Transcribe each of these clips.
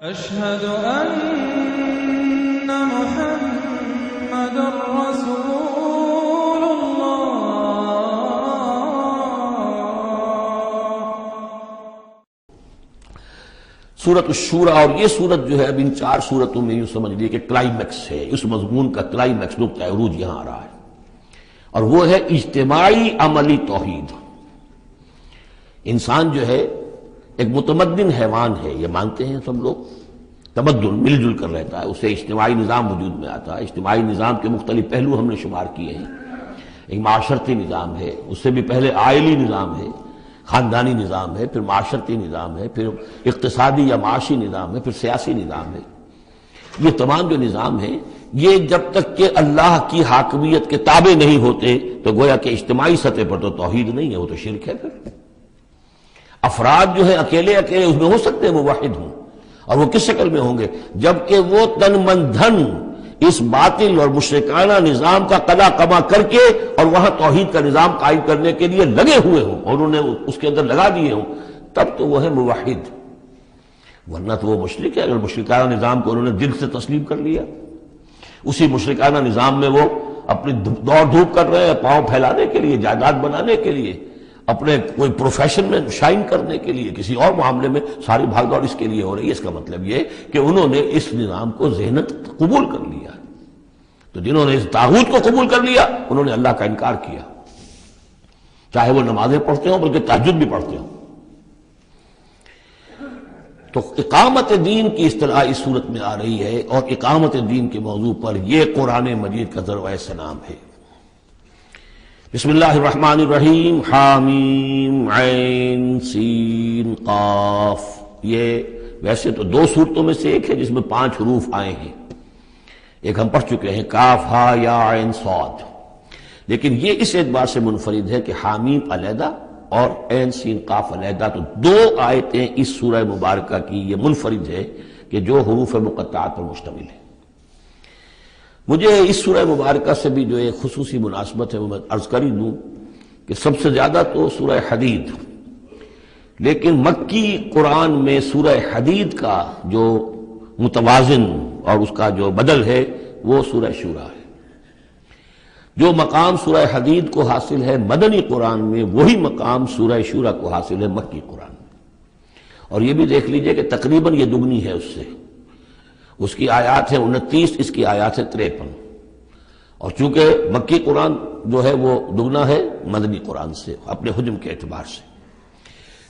أشهد أن محمد رسول الله۔ سورۃ الشورى، اور یہ سورت جو ہے اب ان 4 سورتوں میں یوں سمجھ لیے کہ کلائمیکس ہے، اس مضمون کا کلائمیکس نقطہ عروج یہاں آ رہا ہے، اور وہ ہے اجتماعی عملی توحید۔ انسان جو ہے ایک متمدن حیوان ہے، یہ مانتے ہیں سب لوگ، تمدن مل جل کر رہتا ہے، اسے اجتماعی نظام وجود میں آتا ہے۔ اجتماعی نظام کے مختلف پہلو ہم نے شمار کیے ہیں، ایک معاشرتی نظام ہے، اس سے بھی پہلے عائلی نظام ہے، خاندانی نظام ہے، پھر معاشرتی نظام ہے، پھر اقتصادی یا معاشی نظام ہے، پھر سیاسی نظام ہے۔ یہ تمام جو نظام ہیں، یہ جب تک کہ اللہ کی حاکمیت کے تابع نہیں ہوتے تو گویا کہ اجتماعی سطح پر تو توحید نہیں ہے، وہ تو شرک ہے۔ پھر افراد جو ہیں اکیلے اس میں ہو سکتے ہیں موحد ہوں، اور وہ کس شکل میں ہوں گے؟ جبکہ وہ تن من دھن اس باطل اور مشرکانہ نظام کا قضا قما کر کے اور وہاں توحید کا نظام قائم کرنے کے لیے لگے ہوئے ہوں، اور انہوں نے اس کے اندر لگا دیے ہوں، تب تو وہ ہے موحد، ورنہ تو وہ مشرک ہے۔ اگر مشرکانہ نظام کو انہوں نے دل سے تسلیم کر لیا، اسی مشرکانہ نظام میں وہ اپنی دوڑ دھوپ کر رہے ہیں پاؤں پھیلانے کے لیے، جائیداد بنانے کے لیے، اپنے کوئی پروفیشن میں شائن کرنے کے لیے، کسی اور معاملے میں ساری بھاگ دوڑ اس کے لیے ہو رہی ہے، اس کا مطلب یہ کہ انہوں نے اس نظام کو ذہنت قبول کر لیا۔ تو جنہوں نے اس طاغوت کو قبول کر لیا انہوں نے اللہ کا انکار کیا، چاہے وہ نمازیں پڑھتے ہوں بلکہ تہجد بھی پڑھتے ہوں۔ تو اقامت دین کی اصطلاح اس صورت میں آ رہی ہے، اور اقامت دین کے موضوع پر یہ قرآن مجید کا ذروۂ سلام ہے۔ بسم اللہ الرحمن الرحیم، حامیم عین سین قاف۔ یہ ویسے تو 2 صورتوں میں سے ایک ہے جس میں 5 حروف آئے ہیں، ایک ہم پڑھ چکے ہیں کاف ہا یا عین صاد، لیکن یہ اس اعتبار سے منفرد ہے کہ حامیم علیحدہ اور عین سین قاف علیحدہ، تو 2 آیتیں اس سورہ مبارکہ کی یہ منفرد ہے کہ جو حروف مقطعات پر مشتمل ہے۔ مجھے اس سورہ مبارکہ سے بھی جو ایک خصوصی مناسبت ہے وہ میں عرض کر ہی دوں کہ سب سے زیادہ تو سورہ حدید، لیکن مکی قرآن میں سورہ حدید کا جو متوازن اور اس کا جو بدل ہے وہ سورہ شورى ہے۔ جو مقام سورہ حدید کو حاصل ہے مدنی قرآن میں، وہی مقام سورہ شورى کو حاصل ہے مکی قرآن میں، اور یہ بھی دیکھ لیجئے کہ تقریباً یہ دگنی ہے اس سے۔ اس کی آیات ہے 29، اس کی آیات ہے 53، اور چونکہ مکی قرآن جو ہے وہ دگنا ہے مدنی قرآن سے اپنے حجم کے اعتبار سے۔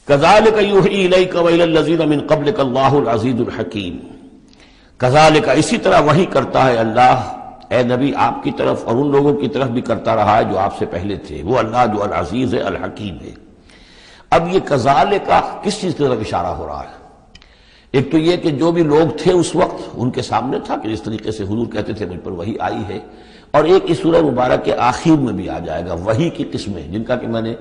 کذالک یوحی الیک والی الذین من قبلک اللہ العزیز الحکیم۔ کذالک، اسی طرح وحی کرتا ہے اللہ اے نبی آپ کی طرف، اور ان لوگوں کی طرف بھی کرتا رہا ہے جو آپ سے پہلے تھے، وہ اللہ جو العزیز ہے الحکیم ہے۔ اب یہ کذالک کس چیز کی طرف اشارہ ہو رہا ہے؟ ایک تو یہ کہ جو بھی لوگ تھے اس وقت ان کے سامنے تھا کہ جس طریقے سے حضور کہتے تھے مجھ پر وحی آئی ہے، اور ایک اس سورہ مبارک کے آخر میں بھی آ جائے گا وحی کی قسمیں، جن کا کہ میں نے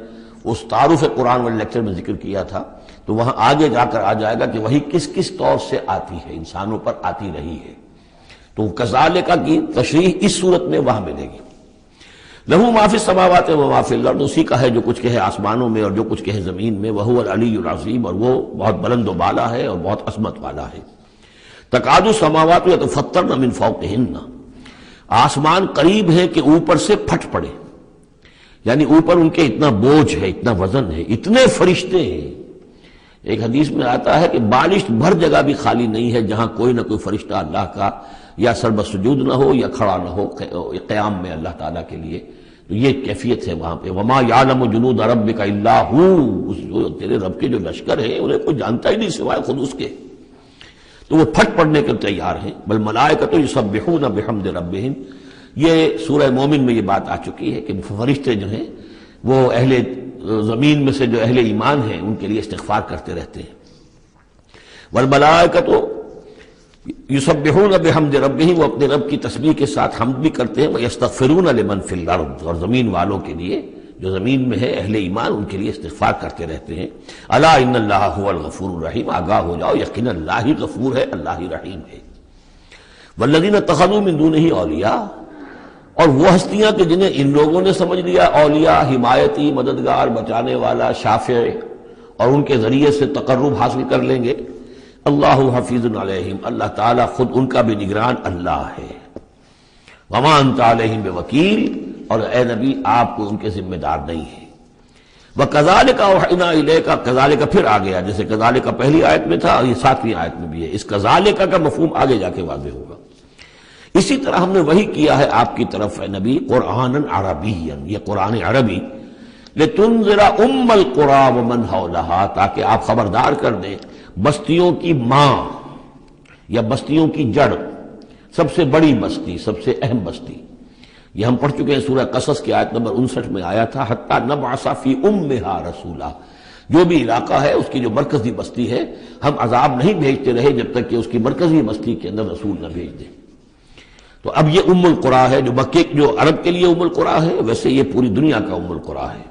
اس تعارف قرآن والے لیکچر میں ذکر کیا تھا، تو وہاں آگے جا کر آ جائے گا کہ وحی کس کس طور سے آتی ہے، انسانوں پر آتی رہی ہے۔ تو کذالک کی تشریح اس صورت میں وہاں ملے گی۔ لہ ما فی السماوات و ما فی الارض، اسی کا ہے جو کچھ کہے آسمانوں میں اور جو کچھ کہے زمین میں، وہو العلی العظیم، اور وہ بہت بلند و بالا ہے اور بہت عظمت والا ہے۔ تکاد السماوات یتفطرن من فوقہن، آسمان قریب ہے کہ اوپر سے پھٹ پڑے، یعنی اوپر ان کے اتنا بوجھ ہے، اتنا وزن ہے، اتنے فرشتے ہیں۔ ایک حدیث میں آتا ہے کہ بالشت بھر جگہ بھی خالی نہیں ہے جہاں کوئی نہ کوئی فرشتہ اللہ کا یا سرب سجود نہ ہو یا کھڑا نہ ہو قیام میں اللہ تعالیٰ کے لیے، تو یہ کیفیت ہے وہاں پہ۔ وما یعلم جنود ربک الا ہو، جو تیرے رب کے جو لشکر ہیں انہیں کوئی جانتا ہی نہیں سوائے خود اس کے، تو وہ پھٹ پڑنے کے تیار ہیں۔ بل ملائکۃ یسبحون بحمد ربہم، یہ سورہ مومن میں یہ بات آ چکی ہے کہ فرشتے جو ہیں وہ اہل زمین میں سے جو اہل ایمان ہیں ان کے لیے استغفار کرتے رہتے ہیں۔ والملائکۃ یسبحون بحمد ربہم، وہ اپنے رب کی تسبیح کے ساتھ حمد بھی کرتے ہیں، ویستغفرون لمن فی الارض، اور زمین والوں کے لیے جو زمین میں ہے اہل ایمان ان کے لیے استغفار کرتے رہتے ہیں۔ الا ان اللہ هو الغفور الرحیم، آگاہ ہو جاؤ یقینا اللہ ہی غفور ہے، اللہ ہی رحیم ہے۔ والذین اتخذوا من دونہ اولیاء، اور وہ ہستیاں کہ جنہیں ان لوگوں نے سمجھ لیا اولیاء، حمایتی، مددگار، بچانے والا، شافع، اور ان کے ذریعے سے تقرب حاصل کر لیں گے۔ اللہ حفیظ علیہم، اللہ تعالیٰ خود ان کا بھی نگران اللہ ہے۔ وما انت علیہم بوکیل، اور اے نبی آپ کو ان کے ذمہ دار نہیں ہے۔ وَكَذَلِكَ أَوْحَيْنَا إِلَيْكَ، کذالک پھر آ گیا، جیسے کذالک پہلی آیت میں تھا اور یہ 7ویں آیت میں بھی ہے، اس کذالک کا مفہوم آگے جا کے واضح ہوگا۔ اسی طرح ہم نے وہی کیا ہے آپ کی طرف اے نبی، قرآنًا عربیًا، یہ قرآن عربی، لِتُنذِرَ أُمَّ الْقُرَىٰ وَمَنْ حَوْلَهَا، تاکہ آپ خبردار کر دیں بستیوں کی ماں یا بستیوں کی جڑ، سب سے بڑی بستی، سب سے اہم بستی۔ یہ ہم پڑھ چکے ہیں سورہ قصص کی آیت نمبر 59 میں آیا تھا، حتیٰ نبعث فی امہا رسولا، جو بھی علاقہ ہے اس کی جو مرکزی بستی ہے ہم عذاب نہیں بھیجتے رہے جب تک کہ اس کی مرکزی بستی کے اندر رسول نہ بھیج دیں۔ تو اب یہ ام القریٰ ہے، جو مکے جو عرب کے لیے ام القریٰ ہے، ویسے یہ پوری دنیا کا ام القریٰ ہے۔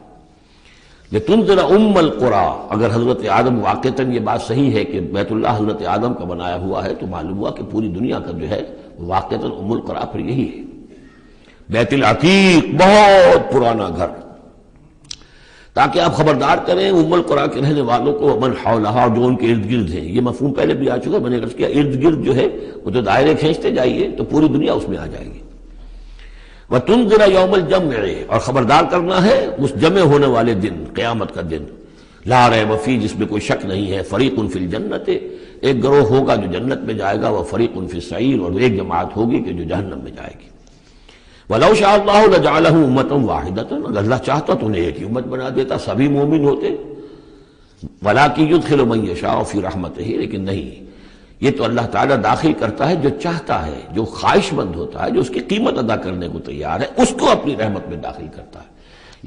لتنذر ام القریٰ، اگر حضرت آدم واقعتاً یہ بات صحیح ہے کہ بیت اللہ حضرت آدم کا بنایا ہوا ہے، تو معلوم ہوا کہ پوری دنیا کا جو ہے واقعتاً ام القریٰ پھر یہی ہے، بیت العتیق، بہت پرانا گھر، تاکہ آپ خبردار کریں ام القریٰ کے رہنے والوں کو، من حولہا، جو ان کے ارد گرد ہیں۔ یہ مفہوم پہلے بھی آ چکا، میں نے عرض کیا ارد گرد جو ہے وہ تو دائرے کھینچتے جائیے تو پوری دنیا اس میں آ جائے گی۔ وَتُنذِرَ يَوْمَ الْجَمْعِ، اور خبردار کرنا ہے اس جمع ہونے والے دن، قیامت کا دن، لا ریب فیہ، جس میں کوئی شک نہیں ہے، فریق فی الجنت، ایک گروہ ہوگا جو جنت میں جائے گا، وفریق فی السعیر، اور ایک جماعت ہوگی کہ جو جہنم میں جائے گی۔ وَلَوْ شَاءَ اللَّهُ لَجَعَلَهُمْ أُمَّةً وَاحِدَةً، اگر اللہ چاہتا تو انہیں ایک ہی امت بنا دیتا، سبھی مومن ہوتے۔ وَلَٰكِن يُدْخِلُ مَن يَشَاءُ فِي رَحْمَتِهِ، لیکن نہیں، یہ تو اللہ تعالیٰ داخل کرتا ہے جو چاہتا ہے، جو خواہش مند ہوتا ہے، جو اس کی قیمت ادا کرنے کو تیار ہے، اس کو اپنی رحمت میں داخل کرتا ہے۔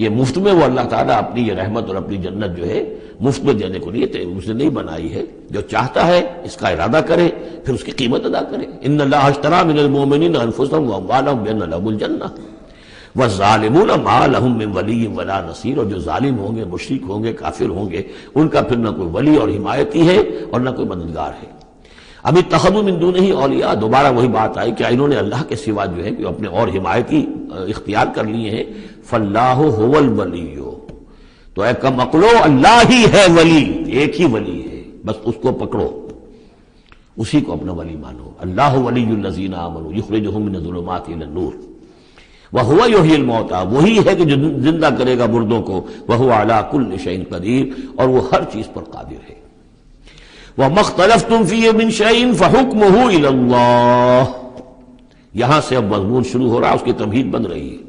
یہ مفت میں وہ اللہ تعالیٰ اپنی یہ رحمت اور اپنی جنت جو ہے مفت میں دینے کو اس نے نہیں بنائی ہے، جو چاہتا ہے اس کا ارادہ کرے، پھر اس کی قیمت ادا کرے۔ ان اللہ اشتری من المؤمنین انفسهم واموالهم بان لهم الجنہ والظالمون ما لهم من ولی ولا نصیر، اور جو ظالم ہوں گے، مشرک ہوں گے، کافر ہوں گے، ان کا پھر نہ کوئی ولی اور حمایتی ہے اور نہ کوئی مددگار ہے۔ اب اتخذوا من دونہ اولیاء، دوبارہ وہی بات آئی کہ انہوں نے اللہ کے سوا جو ہے کہ اپنے اور حمایتی اختیار کر لیے ہیں۔ فاللہ هو الولی، تو اے کم عقلو، اللہ ہی ہے ولی، ایک ہی ولی ہے، بس اس کو پکڑو، اسی کو اپنا ولی مانو۔ اللہ ولی الذین آمنوا یخرجہم من الظلمات الی النور وہو یحیی الموتیٰ، وہی ہے کہ جو زندہ کرے گا مردوں کو، وہو علی کل شیء قدیر، اور وہ ہر چیز پر قادر ہے۔ وَمَا اخْتَلَفْتُمْ فِيهِ مِنْ شَيْءٍ فَحُكْمُهُ إِلَى اللَّهِ، یہاں سے اب مضمون شروع ہو رہا، اس کی تمہید بن رہی ہے۔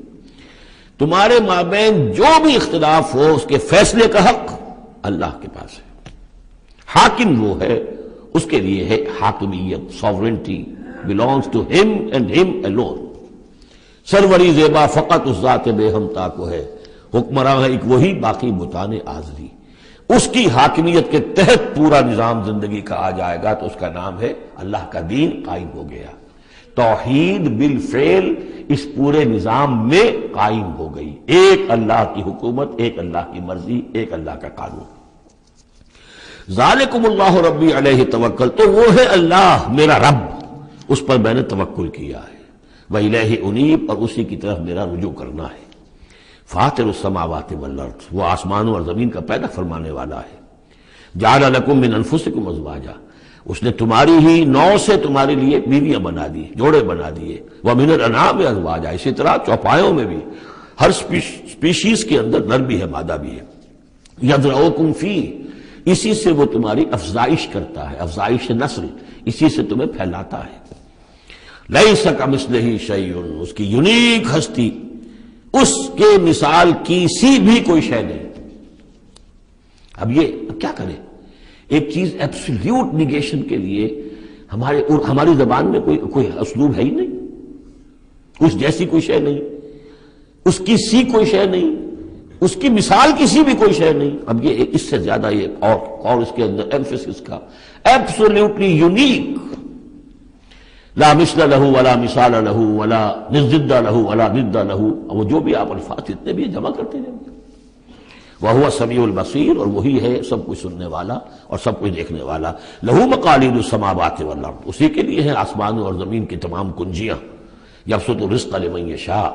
تمہارے مابین جو بھی اختلاف ہو اس کے فیصلے کا حق اللہ کے پاس ہے، حاکم وہ ہے، اس کے لیے ہے حاکمیت، sovereignty belongs to him and him alone۔ سروری زیبا فقط اس ذات بے ہمتا کو ہے، حکمراں ہے ایک وہی، باقی بتانے آزری۔ اس کی حاکمیت کے تحت پورا نظام زندگی کا آ جائے گا تو اس کا نام ہے اللہ کا دین قائم ہو گیا، توحید بالفعل اس پورے نظام میں قائم ہو گئی، ایک اللہ کی حکومت، ایک اللہ کی مرضی، ایک اللہ کا قانون۔ ذالکم اللہ ربی علیہ توکل، تو وہ ہے اللہ میرا رب، اس پر میں نے توکل کیا ہے، وإلیہ انیب، اور اسی کی طرف میرا رجوع کرنا ہے۔ فاطر السماوات والارض، وہ آسمانوں اور زمین کا پیدا فرمانے والا ہے۔ جعل لکم من انفسکم ازواجا، اس نے تمہاری ہی نوع سے تمہارے لیے بیویاں بنا دی، جوڑے بنا دیے۔ ومن الانعام ازواجا، اسی طرح چوپایوں میں بھی ہر سپیشیز کے اندر نر بھی ہے، مادہ بھی ہے۔ یذرؤکم فیہ، اسی سے وہ تمہاری افزائش کرتا ہے، افزائش نسل، اسی سے تمہیں پھیلاتا ہے۔ لیس کمثلہ شیء، اس کی یونیک ہستی، اس کے مثال کی سی بھی کوئی شے نہیں۔ اب یہ کیا کریں، ایک چیز ایبسلیوٹ نیگیشن کے لیے ہماری زبان میں کوئی اسلوب ہے ہی نہیں، اس جیسی کوئی شے نہیں، اس کی سی کوئی شے نہیں، اس کی مثال کسی بھی کوئی شے نہیں۔ اب یہ اس سے زیادہ یہ اور اس کے اندر ایمفیسس کا ایبسلیوٹلی یونیک، لا مثل لہ ولا مثال لہ ولا ضد لہ ولا ضد لہ، وہ جو بھی آپ الفاظ اتنے بھی جمع کرتے جائیں گے۔ وہو السمیع البصیر، اور وہی ہے سب کچھ سننے والا اور سب کچھ دیکھنے والا۔ لہ مقالید السماوات والارض، اسی کے لیے ہیں آسمانوں اور زمین کی تمام کنجیاں۔ یبسط الرزق لمن یشاء،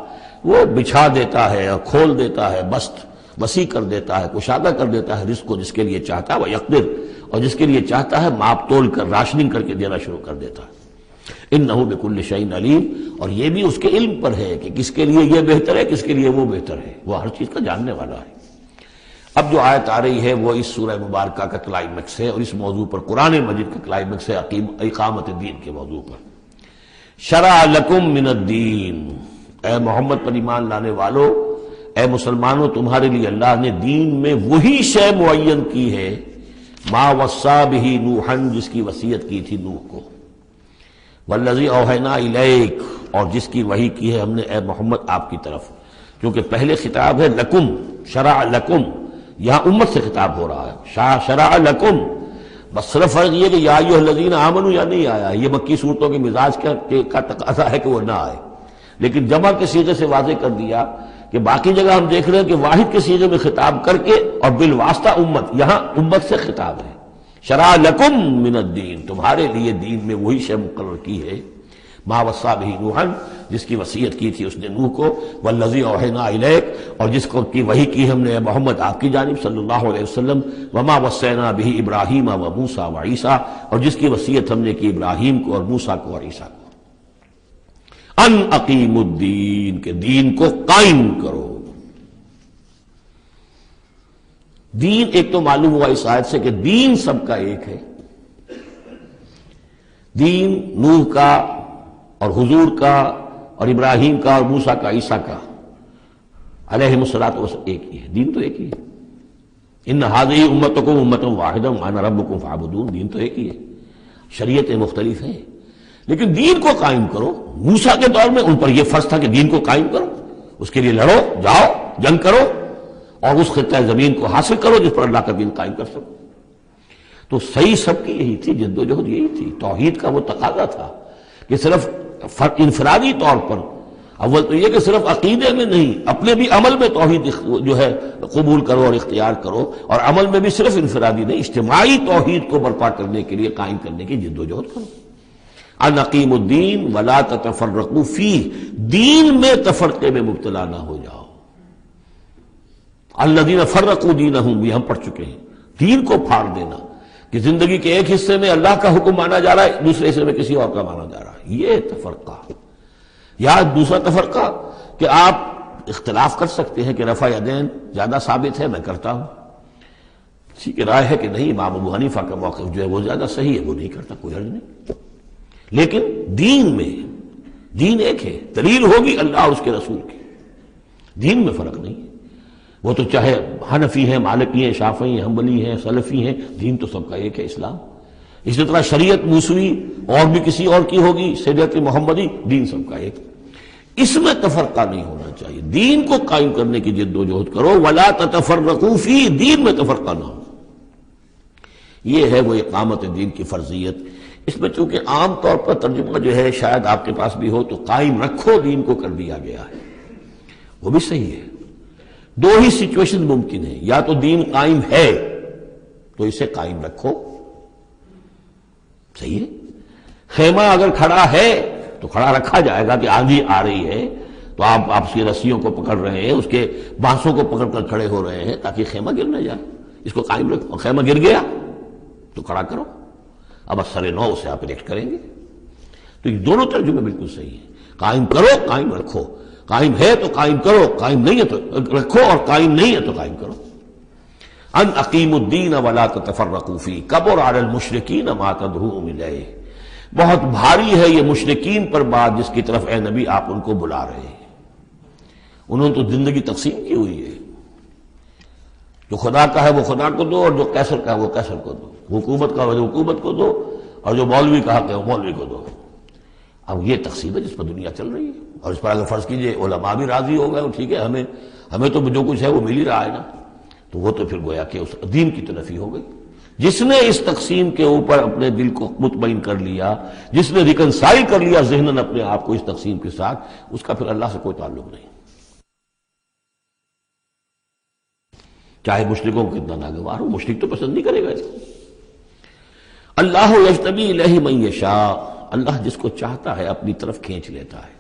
وہ بچھا دیتا ہے اور کھول دیتا ہے، بست وسیع کر دیتا ہے، کشادہ کر دیتا ہے رزق کو جس کے لیے چاہتا ہے، ویقدر، اور جس کے لیے چاہتا ہے ماپ تول کر راشننگ کر کے دینا شروع کر دیتا ہے۔ انہ بکل شیء علیم، اور یہ بھی اس کے علم پر ہے کہ کس کے لیے یہ بہتر ہے، کس کے لیے وہ بہتر ہے، وہ ہر چیز کا جاننے والا ہے۔ اب جو آیت آ رہی ہے وہ اس سورہ مبارکہ کا کلائمیکس ہے، اور اس موضوع پر قرآن مجید کا کلائمیکس ہے، اقامت دین کے موضوع پر۔ شرع لکم من الدین، اے محمد پر ایمان لانے والو، اے مسلمانوں، تمہارے لیے اللہ نے دین میں وہی شے معین کی ہے، ما وصی بہ نوحا، جس کی وصیت کی تھی نوح کو، والذی اوحینا الیک، اور جس کی وحی کی ہے ہم نے اے محمد آپ کی طرف، کیونکہ پہلے خطاب ہے لکم، شرع لکم، یہاں امت سے خطاب ہو رہا ہے، شرع لکم، بس صرف فرق یہ کہ یا ایھا الذین آمنوا یا نہیں آیا، یہ مکی صورتوں کے مزاج کا تقاضا ہے کہ وہ نہ آئے، لیکن جمع کے صیغے سے واضح کر دیا کہ باقی جگہ ہم دیکھ رہے ہیں کہ واحد کے صیغے میں خطاب کر کے اور بالواسطہ امت، یہاں امت سے خطاب ہے۔ شرع لکم من الدین، تمہارے لیے دین میں وہی شے مقرر کی ہے، ما وصی بہ نوحا، جس کی وصیت کی تھی اس نے نوح کو، والذی اوحینا الیک، اور جس کو کی وحی کی ہم نے محمد آپ کی جانب صلی اللہ علیہ وسلم، وما وصینا بہ ابراہیم و موسیٰ و عیسیٰ، اور جس کی وصیت ہم نے کی ابراہیم کو اور موسیٰ کو اور عیسیٰ کو، ان اقیموا الدین، کہ دین کو قائم کرو۔ دین ایک تو معلوم ہوا اس آیت سے کہ دین سب کا ایک ہے، دین نوح کا اور حضور کا اور ابراہیم کا اور موسیٰ کا، عیسیٰ کا علیہم الصلاۃ والسلام ایک ہی ہے، دین تو ایک ہی ہے۔ ان ہذہ امتکم امۃ واحدہ وانا ربکم فاعبدون، دین تو ایک ہی ہے، شریعتیں مختلف ہیں لیکن دین کو قائم کرو۔ موسیٰ کے دور میں ان پر یہ فرض تھا کہ دین کو قائم کرو، اس کے لیے لڑو، جاؤ، جنگ کرو اور اس خطہ زمین کو حاصل کرو جس پر اللہ کا دین قائم کر سکو۔ تو صحیح سب کی یہی تھی، جد و جہد یہی تھی، توحید کا وہ تقاضا تھا کہ صرف انفرادی طور پر، اول تو یہ کہ صرف عقیدے میں نہیں، اپنے بھی عمل میں توحید جو ہے قبول کرو اور اختیار کرو، اور عمل میں بھی صرف انفرادی نہیں، اجتماعی توحید کو برپا کرنے کے لیے، قائم کرنے کی جد و جہد کرو۔ ان اقیموا الدین ولا تتفرقوا فیہ، دین میں تفرقے میں مبتلا نہ ہو جاؤ۔ الذین فرقوا دینہم، یہ ہم پڑھ چکے ہیں، دین کو پھاڑ دینا، کہ زندگی کے ایک حصے میں اللہ کا حکم مانا جا رہا ہے، دوسرے حصے میں کسی اور کا مانا جا رہا ہے، یہ تفرقہ۔ یا دوسرا تفرقہ کہ آپ اختلاف کر سکتے ہیں کہ رفع یدین زیادہ ثابت ہے، میں کرتا ہوں، کسی کی رائے ہے کہ نہیں امام ابو حنیفہ کا موقف جو ہے وہ زیادہ صحیح ہے، وہ نہیں کرتا، کوئی حرج نہیں۔ لیکن دین میں، دین ایک ہے، دلیل ہوگی اللہ اور اس کے رسول کی، دین میں فرق نہیں ہے۔ وہ تو چاہے حنفی ہیں، مالکی ہیں، شافعی ہیں، حنبلی ہیں، سلفی ہیں، دین تو سب کا ایک ہے، اسلام۔ اسی طرح شریعت موسوی اور بھی کسی اور کی ہوگی، شریعت محمدی، دین سب کا ایک، اس میں تفرقہ نہیں ہونا چاہیے۔ دین کو قائم کرنے کی جد و جہد کرو، ولا تتفرقوا فی، دین میں تفرقہ نہ ہو۔ یہ ہے وہ اقامت دین کی فرضیت۔ اس میں چونکہ عام طور پر ترجمہ جو ہے شاید آپ کے پاس بھی ہو تو قائم رکھو دین کو کر دیا گیا ہے، وہ بھی صحیح ہے۔ دو ہی سچویشن ممکن ہے، یا تو دین قائم ہے تو اسے قائم رکھو، صحیح ہے۔ خیمہ اگر کھڑا ہے تو کھڑا رکھا جائے گا کہ آندھی آ رہی ہے تو آپ اس کی رسیوں کو پکڑ رہے ہیں، اس کے بانسوں کو پکڑ کر کھڑے ہو رہے ہیں تاکہ خیمہ گر نہ جائے، اس کو قائم رکھو۔ خیمہ گر گیا تو کھڑا کرو، اب اثر نو اسے آپ ریکٹ کریں گے۔ تو یہ دونوں ترجمے بالکل صحیح ہیں، قائم کرو، قائم رکھو، قائم ہے تو قائم کرو، قائم نہیں ہے تو رکھو، اور قائم نہیں ہے تو قائم کرو۔ ان اقیموا الدین ولا تتفرقوا فیہ کبر علی المشرکین ما تدعوہم الیہ، بہت بھاری ہے یہ مشرکین پر بات جس کی طرف اے نبی آپ ان کو بلا رہے ہیں۔ انہوں نے تو زندگی تقسیم کی ہوئی ہے، جو خدا کا ہے وہ خدا کو دو، اور جو قیصر کا ہے وہ قیصر کو دو، حکومت کا ہے وہ حکومت کو دو، اور جو مولوی کا حق ہے وہ مولوی کو دو۔ اب یہ تقسیم ہے جس پر دنیا چل رہی ہے، اور اس پر اگر فرض کیجئے علماء بھی راضی ہو گئے، ٹھیک ہے، ہمیں تو جو کچھ ہے وہ مل ہی رہا ہے نا، تو وہ تو پھر گویا کہ اس دین کی تنفی ہو گئی۔ جس نے اس تقسیم کے اوپر اپنے دل کو مطمئن کر لیا، جس نے ریکنسائل کر لیا ذہناً اپنے آپ کو اس تقسیم کے ساتھ، اس کا پھر اللہ سے کوئی تعلق نہیں، چاہے مشرکوں کو کتنا ناگوار ہو، مشرک تو پسند نہیں کرے گا اس کو۔ اللہ یجتبی الیہ من یشاء، اللہ جس کو چاہتا ہے اپنی طرف کھینچ لیتا ہے،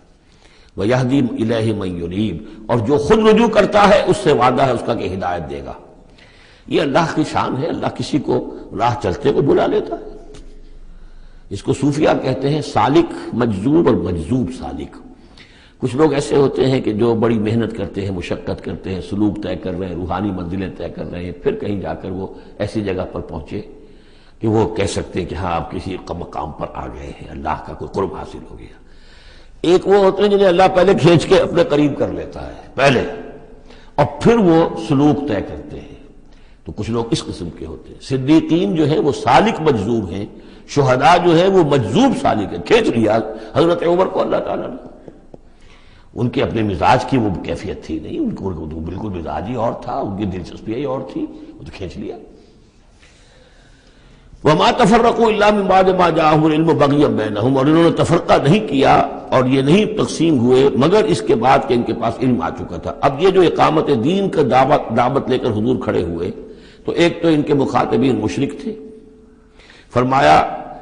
وَيَهْدِي إِلَيْهِ مَن يُنِيبُ، اور جو خود رجوع کرتا ہے اس سے وعدہ ہے اس کا کہ ہدایت دے گا۔ یہ اللہ کی شان ہے، اللہ کسی کو راہ چلتے کو بلا لیتا ہے۔ اس کو صوفیہ کہتے ہیں سالک مجذوب اور مجذوب سالک۔ کچھ لوگ ایسے ہوتے ہیں کہ جو بڑی محنت کرتے ہیں، مشقت کرتے ہیں، سلوک طے کر رہے ہیں، روحانی منزلیں طے کر رہے ہیں، پھر کہیں جا کر وہ ایسی جگہ پر پہنچے کہ وہ کہہ سکتے ہیں کہ ہاں آپ کسی مقام پر آ گئے ہیں، اللہ کا کوئی قرب حاصل ہو گیا۔ ایک وہ ہوتے ہیں جنہیں اللہ پہلے کھینچ کے اپنے قریب کر لیتا ہے پہلے، اور پھر وہ سلوک طے کرتے ہیں۔ تو کچھ لوگ اس قسم کے ہوتے ہیں۔ صدیقین جو ہیں وہ سالک مجذوب ہیں، شہداء جو ہیں وہ مجذوب سالک ہیں، کھینچ لیا حضرت عمر کو اللہ تعالیٰ نے۔ ان کے اپنے مزاج کی وہ کیفیت تھی نہیں، ان کو بالکل مزاج ہی اور تھا، ان کی دلچسپی ہی اور تھی، وہ تو کھینچ لیا۔ وما تفرقوا الا من بعد ما جاءهم العلم بغيا بينهم، اور انہوں نے تفرقہ نہیں کیا اور یہ نہیں تقسیم ہوئے مگر اس کے بعد کہ ان کے پاس علم آ چکا تھا۔ اب یہ جو اقامت دین کا دعوت لے کر حضور کھڑے ہوئے تو ایک تو ان کے مخاطبین مشرک تھے۔ فرمایا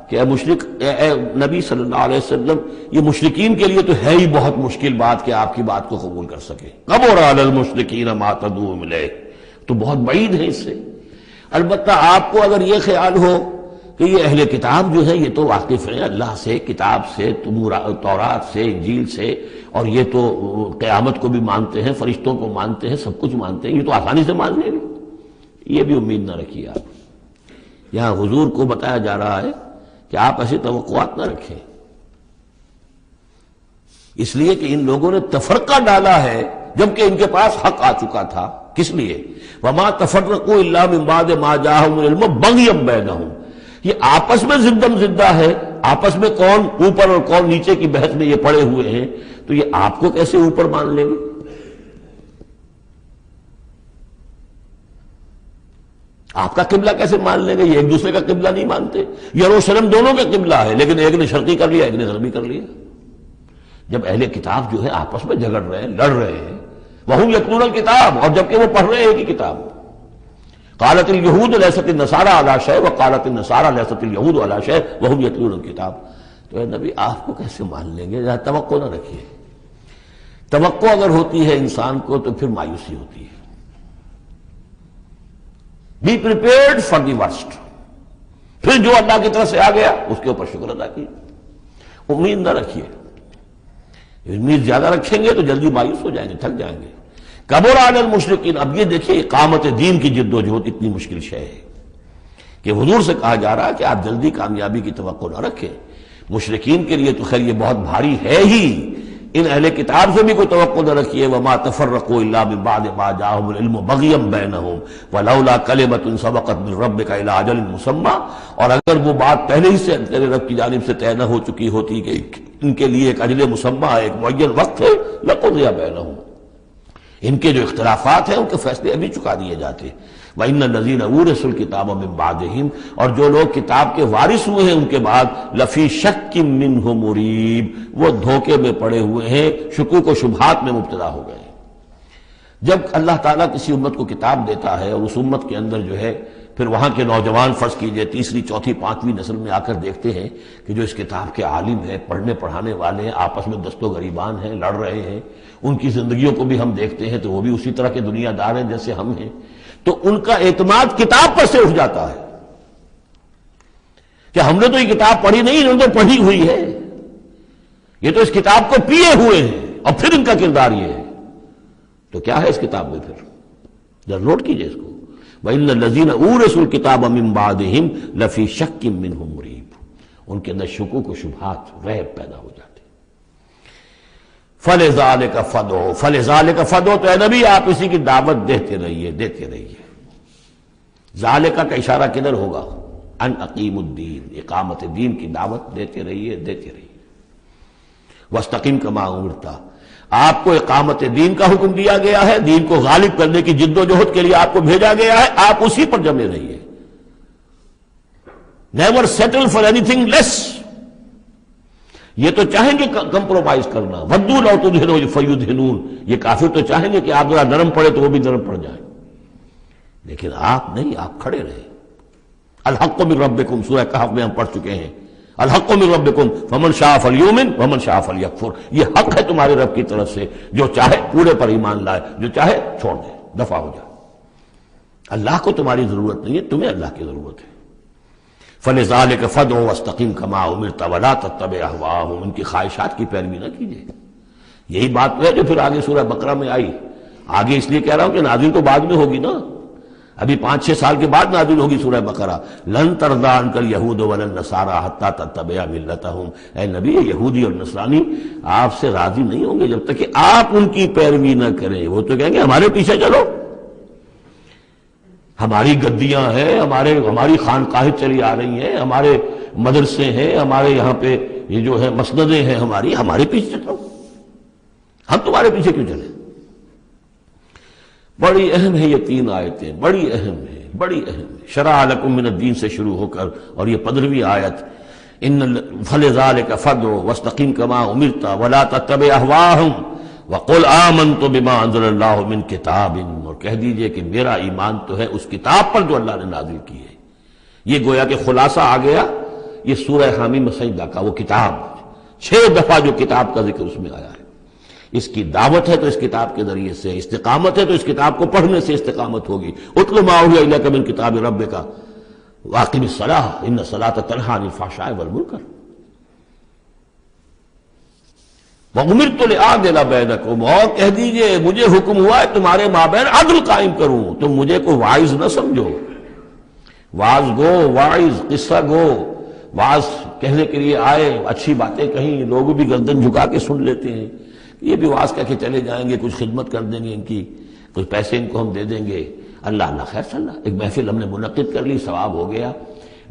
کہ اے مشرک، اے نبی صلی اللہ علیہ وسلم، یہ مشرکین کے لیے تو ہے ہی بہت مشکل بات کہ آپ کی بات کو قبول کر سکے۔ کبر علی المشرکین ما تدعوهم الیہ، تو بہت بعید ہے اس سے۔ البتہ آپ کو اگر یہ خیال ہو کہ یہ اہل کتاب جو ہے یہ تو واقف ہیں اللہ سے، کتاب سے، تورات سے، انجیل سے، اور یہ تو قیامت کو بھی مانتے ہیں، فرشتوں کو مانتے ہیں، سب کچھ مانتے ہیں، یہ تو آسانی سے مان لیں گے، یہ بھی امید نہ رکھیے آپ۔ یہاں حضور کو بتایا جا رہا ہے کہ آپ ایسی توقعات نہ رکھیں، اس لیے کہ ان لوگوں نے تفرقہ ڈالا ہے جبکہ ان کے پاس حق آ چکا تھا۔ کس لیے؟ وما تفرقوا الا من بعد ما جاءهم العلم بغيا بينهم، یہ آپس میں زدم زدہ ہے، آپس میں کون اوپر اور کون نیچے کی بحث میں یہ پڑے ہوئے ہیں، تو یہ آپ کو کیسے اوپر مان لیں گے؟ آپ کا قبلہ کیسے مان لیں گے؟ یہ ایک دوسرے کا قبلہ نہیں مانتے۔ یروشلم دونوں کا قبلہ ہے لیکن ایک نے شرقی کر لیا، ایک نے غربی کر لیا۔ جب اہل کتاب جو ہے آپس میں جھگڑ رہے ہیں، لڑ رہے ہیں، وہم یتلون الکتاب، اور جبکہ وہ پڑھ رہے ہیں کہ کتاب۔ قالت اليہود لیست النصارى علی شیء وقالت النصارى لیست اليہود علی شیء وہم یتلون الکتاب۔ تو اے نبی آپ کو کیسے مان لیں گے؟ توقع نہ رکھیے۔ توقع اگر ہوتی ہے انسان کو تو پھر مایوسی ہوتی ہے۔ Be prepared for the worst, پھر جو اللہ کی طرف سے آ گیا اس کے اوپر شکر ادا کیے، امید نہ رکھیے۔ امید زیادہ رکھیں گے تو جلدی مایوس ہو جائیں گے، تھک جائیں گے۔ کبر علی المشرکین، اب یہ دیکھیے اقامت دین کی جد و جہد اتنی مشکل شے ہے کہ حضور سے کہا جا رہا ہے کہ آپ جلدی کامیابی کی توقع نہ رکھیں۔ مشرکین کے لیے تو خیر یہ بہت بھاری ہے ہی، ان اہل کتاب سے بھی کوئی توقع نہ رکھیے۔ وما تفرقوا الا من بعد ما جاءهم العلم بغيا بينهم ولولا كلمة سبقت من ربك الى اجل مسمى، اور اگر وہ بات پہلے ہی سے تیرے رب کی جانب سے طے نہ ہو چکی ہوتی کہ ان کے لیے ایک اجل مسمى، ایک معین وقت ہے، لقضي بينهم، ان کے جو اختلافات ہیں ان کے فیصلے ابھی چکا دیے جاتے۔ وَإِنَّ الَّذِينَ أُورِثُوا الْكِتَابَ مِن بَعْدِهِمْ، اور جو لوگ کتاب کے وارث ہوئے ہیں ان کے بعد، لَفِي شَكٍّ مِّنْهُ مُرِيبٍ، وہ دھوکے میں پڑے ہوئے ہیں، شکوک و شبہات میں مبتلا ہو گئے ہیں۔ جب اللہ تعالیٰ کسی امت کو کتاب دیتا ہے اور اس امت کے اندر جو ہے پھر وہاں کے نوجوان فرض کیجئے تیسری چوتھی پانچویں نسل میں آ کر دیکھتے ہیں کہ جو اس کتاب کے عالم ہیں، پڑھنے پڑھانے والے ہیں، آپس میں دست و گریبان ہیں، لڑ رہے ہیں، ان کی زندگیوں کو بھی ہم دیکھتے ہیں تو وہ بھی اسی طرح کے دنیا دار ہیں جیسے ہم ہیں، تو ان کا اعتماد کتاب پر سے اٹھ جاتا ہے کہ ہم نے تو یہ کتاب پڑھی نہیں، انہوں نے تو پڑھی ہوئی ہے، یہ تو اس کتاب کو پیے ہوئے ہیں، اور پھر ان کا کردار یہ ہے۔ تو کیا ہے اس کتاب میں؟ پھر ذرا نوٹ کیجئے اس کو۔ وَإِنَّ الَّذِينَ أُورِثُوا الْكِتَابَ مِن بَعْدِهِمْ لَفِي شَكٍّ مِّنْهُ مُرِيبٍ، ان کے اندر شکوک و شبہات، ریب پیدا ہو جاتے۔ فَلِذَلِكَ فَادْعُ، فَلِذَلِكَ فَادْعُ، تو اے نبی آپ اسی کی دعوت دیتے رہیے، دیتے رہیے۔ ذالکہ کا اشارہ کدھر ہوگا؟ ان اقیم الدین، اقامت دین کی دعوت دیتے رہیے، دیتے رہیے۔ وَاسْتَقِمْ كَمَا أُمِرْتَ، آپ کو اقامت دین کا حکم دیا گیا ہے، دین کو غالب کرنے کی جد و جہد کے لیے آپ کو بھیجا گیا ہے، آپ اسی پر جمے رہیے۔ Never settle for anything less, یہ تو چاہیں گے کمپرومائز کرنا، وَدُّوا لَوْ تُدْهِنُوا فَيُدْهِنُونَ، یہ کافر تو چاہیں گے کہ آپ ذرا نرم پڑے تو وہ بھی نرم پڑ جائیں، لیکن آپ نہیں، آپ کھڑے رہے۔ الحق من ربکم، سورہ کہف میں ہم پڑھ چکے ہیں، الحق من ربکم فمن شاء فلیؤمن ومن شاء فلیکفر، یہ حق ہے تمہارے رب کی طرف سے، جو چاہے پورے پر ایمان لائے، جو چاہے چھوڑ دے، دفع ہو جائے۔ اللہ کو تمہاری ضرورت نہیں ہے، تمہیں اللہ کی ضرورت ہے۔ فَلِذَٰلِكَ فَادْعُ وَاسْتَقِمْ كَمَا أُمِرْتَ وَلَا تَتَّبِعْ أَهْوَاءَهُمْ، ان کی خواہشات کی پیروی نہ کیجیے۔ یہی بات ہے جو پھر آگے سورہ بقرہ میں آئی۔ آگے اس لیے کہہ رہا ہوں کہ نازل تو بعد میں ہوگی نا، ابھی 5-6 سال کے بعد نازل ہوگی سورہ بقرہ۔ لن ترضى عنك اليهود ولا النصارى حتى تتبع ملتهم، اے نبی یہودی اور نصرانی آپ سے راضی نہیں ہوں گے جب تک کہ آپ ان کی پیروی نہ کریں۔ وہ تو کہیں گے ہمارے پیچھے چلو، ہماری گدیاں ہیں، ہماری خانقاہیں چلی آ رہی ہیں، ہمارے مدرسے ہیں، ہمارے یہاں پہ یہ جو ہے مسندیں ہیں ہمارے پیچھے چلو، ہم تمہارے پیچھے کیوں چلیں؟ بڑی اہم ہے یہ 3 آیتیں، بڑی اہم ہے، بڑی اہم ہے۔ شرع لکم من الدین سے شروع ہو کر اور یہ 15ویں آیت، فَلِذَٰلِكَ فَادْعُ وَاسْتَقِمْ كَمَا أُمِرْتَ وَلَا تَتَّبِعْ أَهْوَاءَهُمْ وَقُلْ آمَنْتُ بِمَا أَنزَلَ اللَّهُ مِنْ كِتَابٍ، اور کہہ دیجئے کہ میرا ایمان تو ہے اس کتاب پر جو اللہ نے نازل کی ہے۔ یہ گویا کہ خلاصہ آ گیا یہ سورہ حامیم سجدہ کا، وہ کتاب 6 دفعہ جو کتاب کا ذکر اس میں آیا ہے۔ اس کی دعوت ہے تو اس کتاب کے ذریعے سے، استقامت ہے تو اس کتاب کو پڑھنے سے استقامت ہوگی۔ اتل ما اوحی الیک من کتاب ربک واقم الصلاۃ ان الصلاۃ تنہی عن الفحشاء والمنکر وامرت لأعدل بینکم، اور کہہ دیجئے مجھے حکم ہوا ہے تمہارے مابین عدل قائم کروں۔ تم مجھے کوئی واعظ نہ سمجھو، واعظ گو، واعظ قصہ گو، واعظ کہنے کے لیے آئے، اچھی باتیں کہیں، لوگ بھی گردن جھکا کے سن لیتے ہیں، یہ بھی واعظ کہہ کے چلے جائیں گے، کچھ خدمت کر دیں گے ان کی، کچھ پیسے ان کو ہم دے دیں گے، اللہ خیر صلی اللہ، ایک محفل ہم نے منعقد کر لی، ثواب ہو گیا۔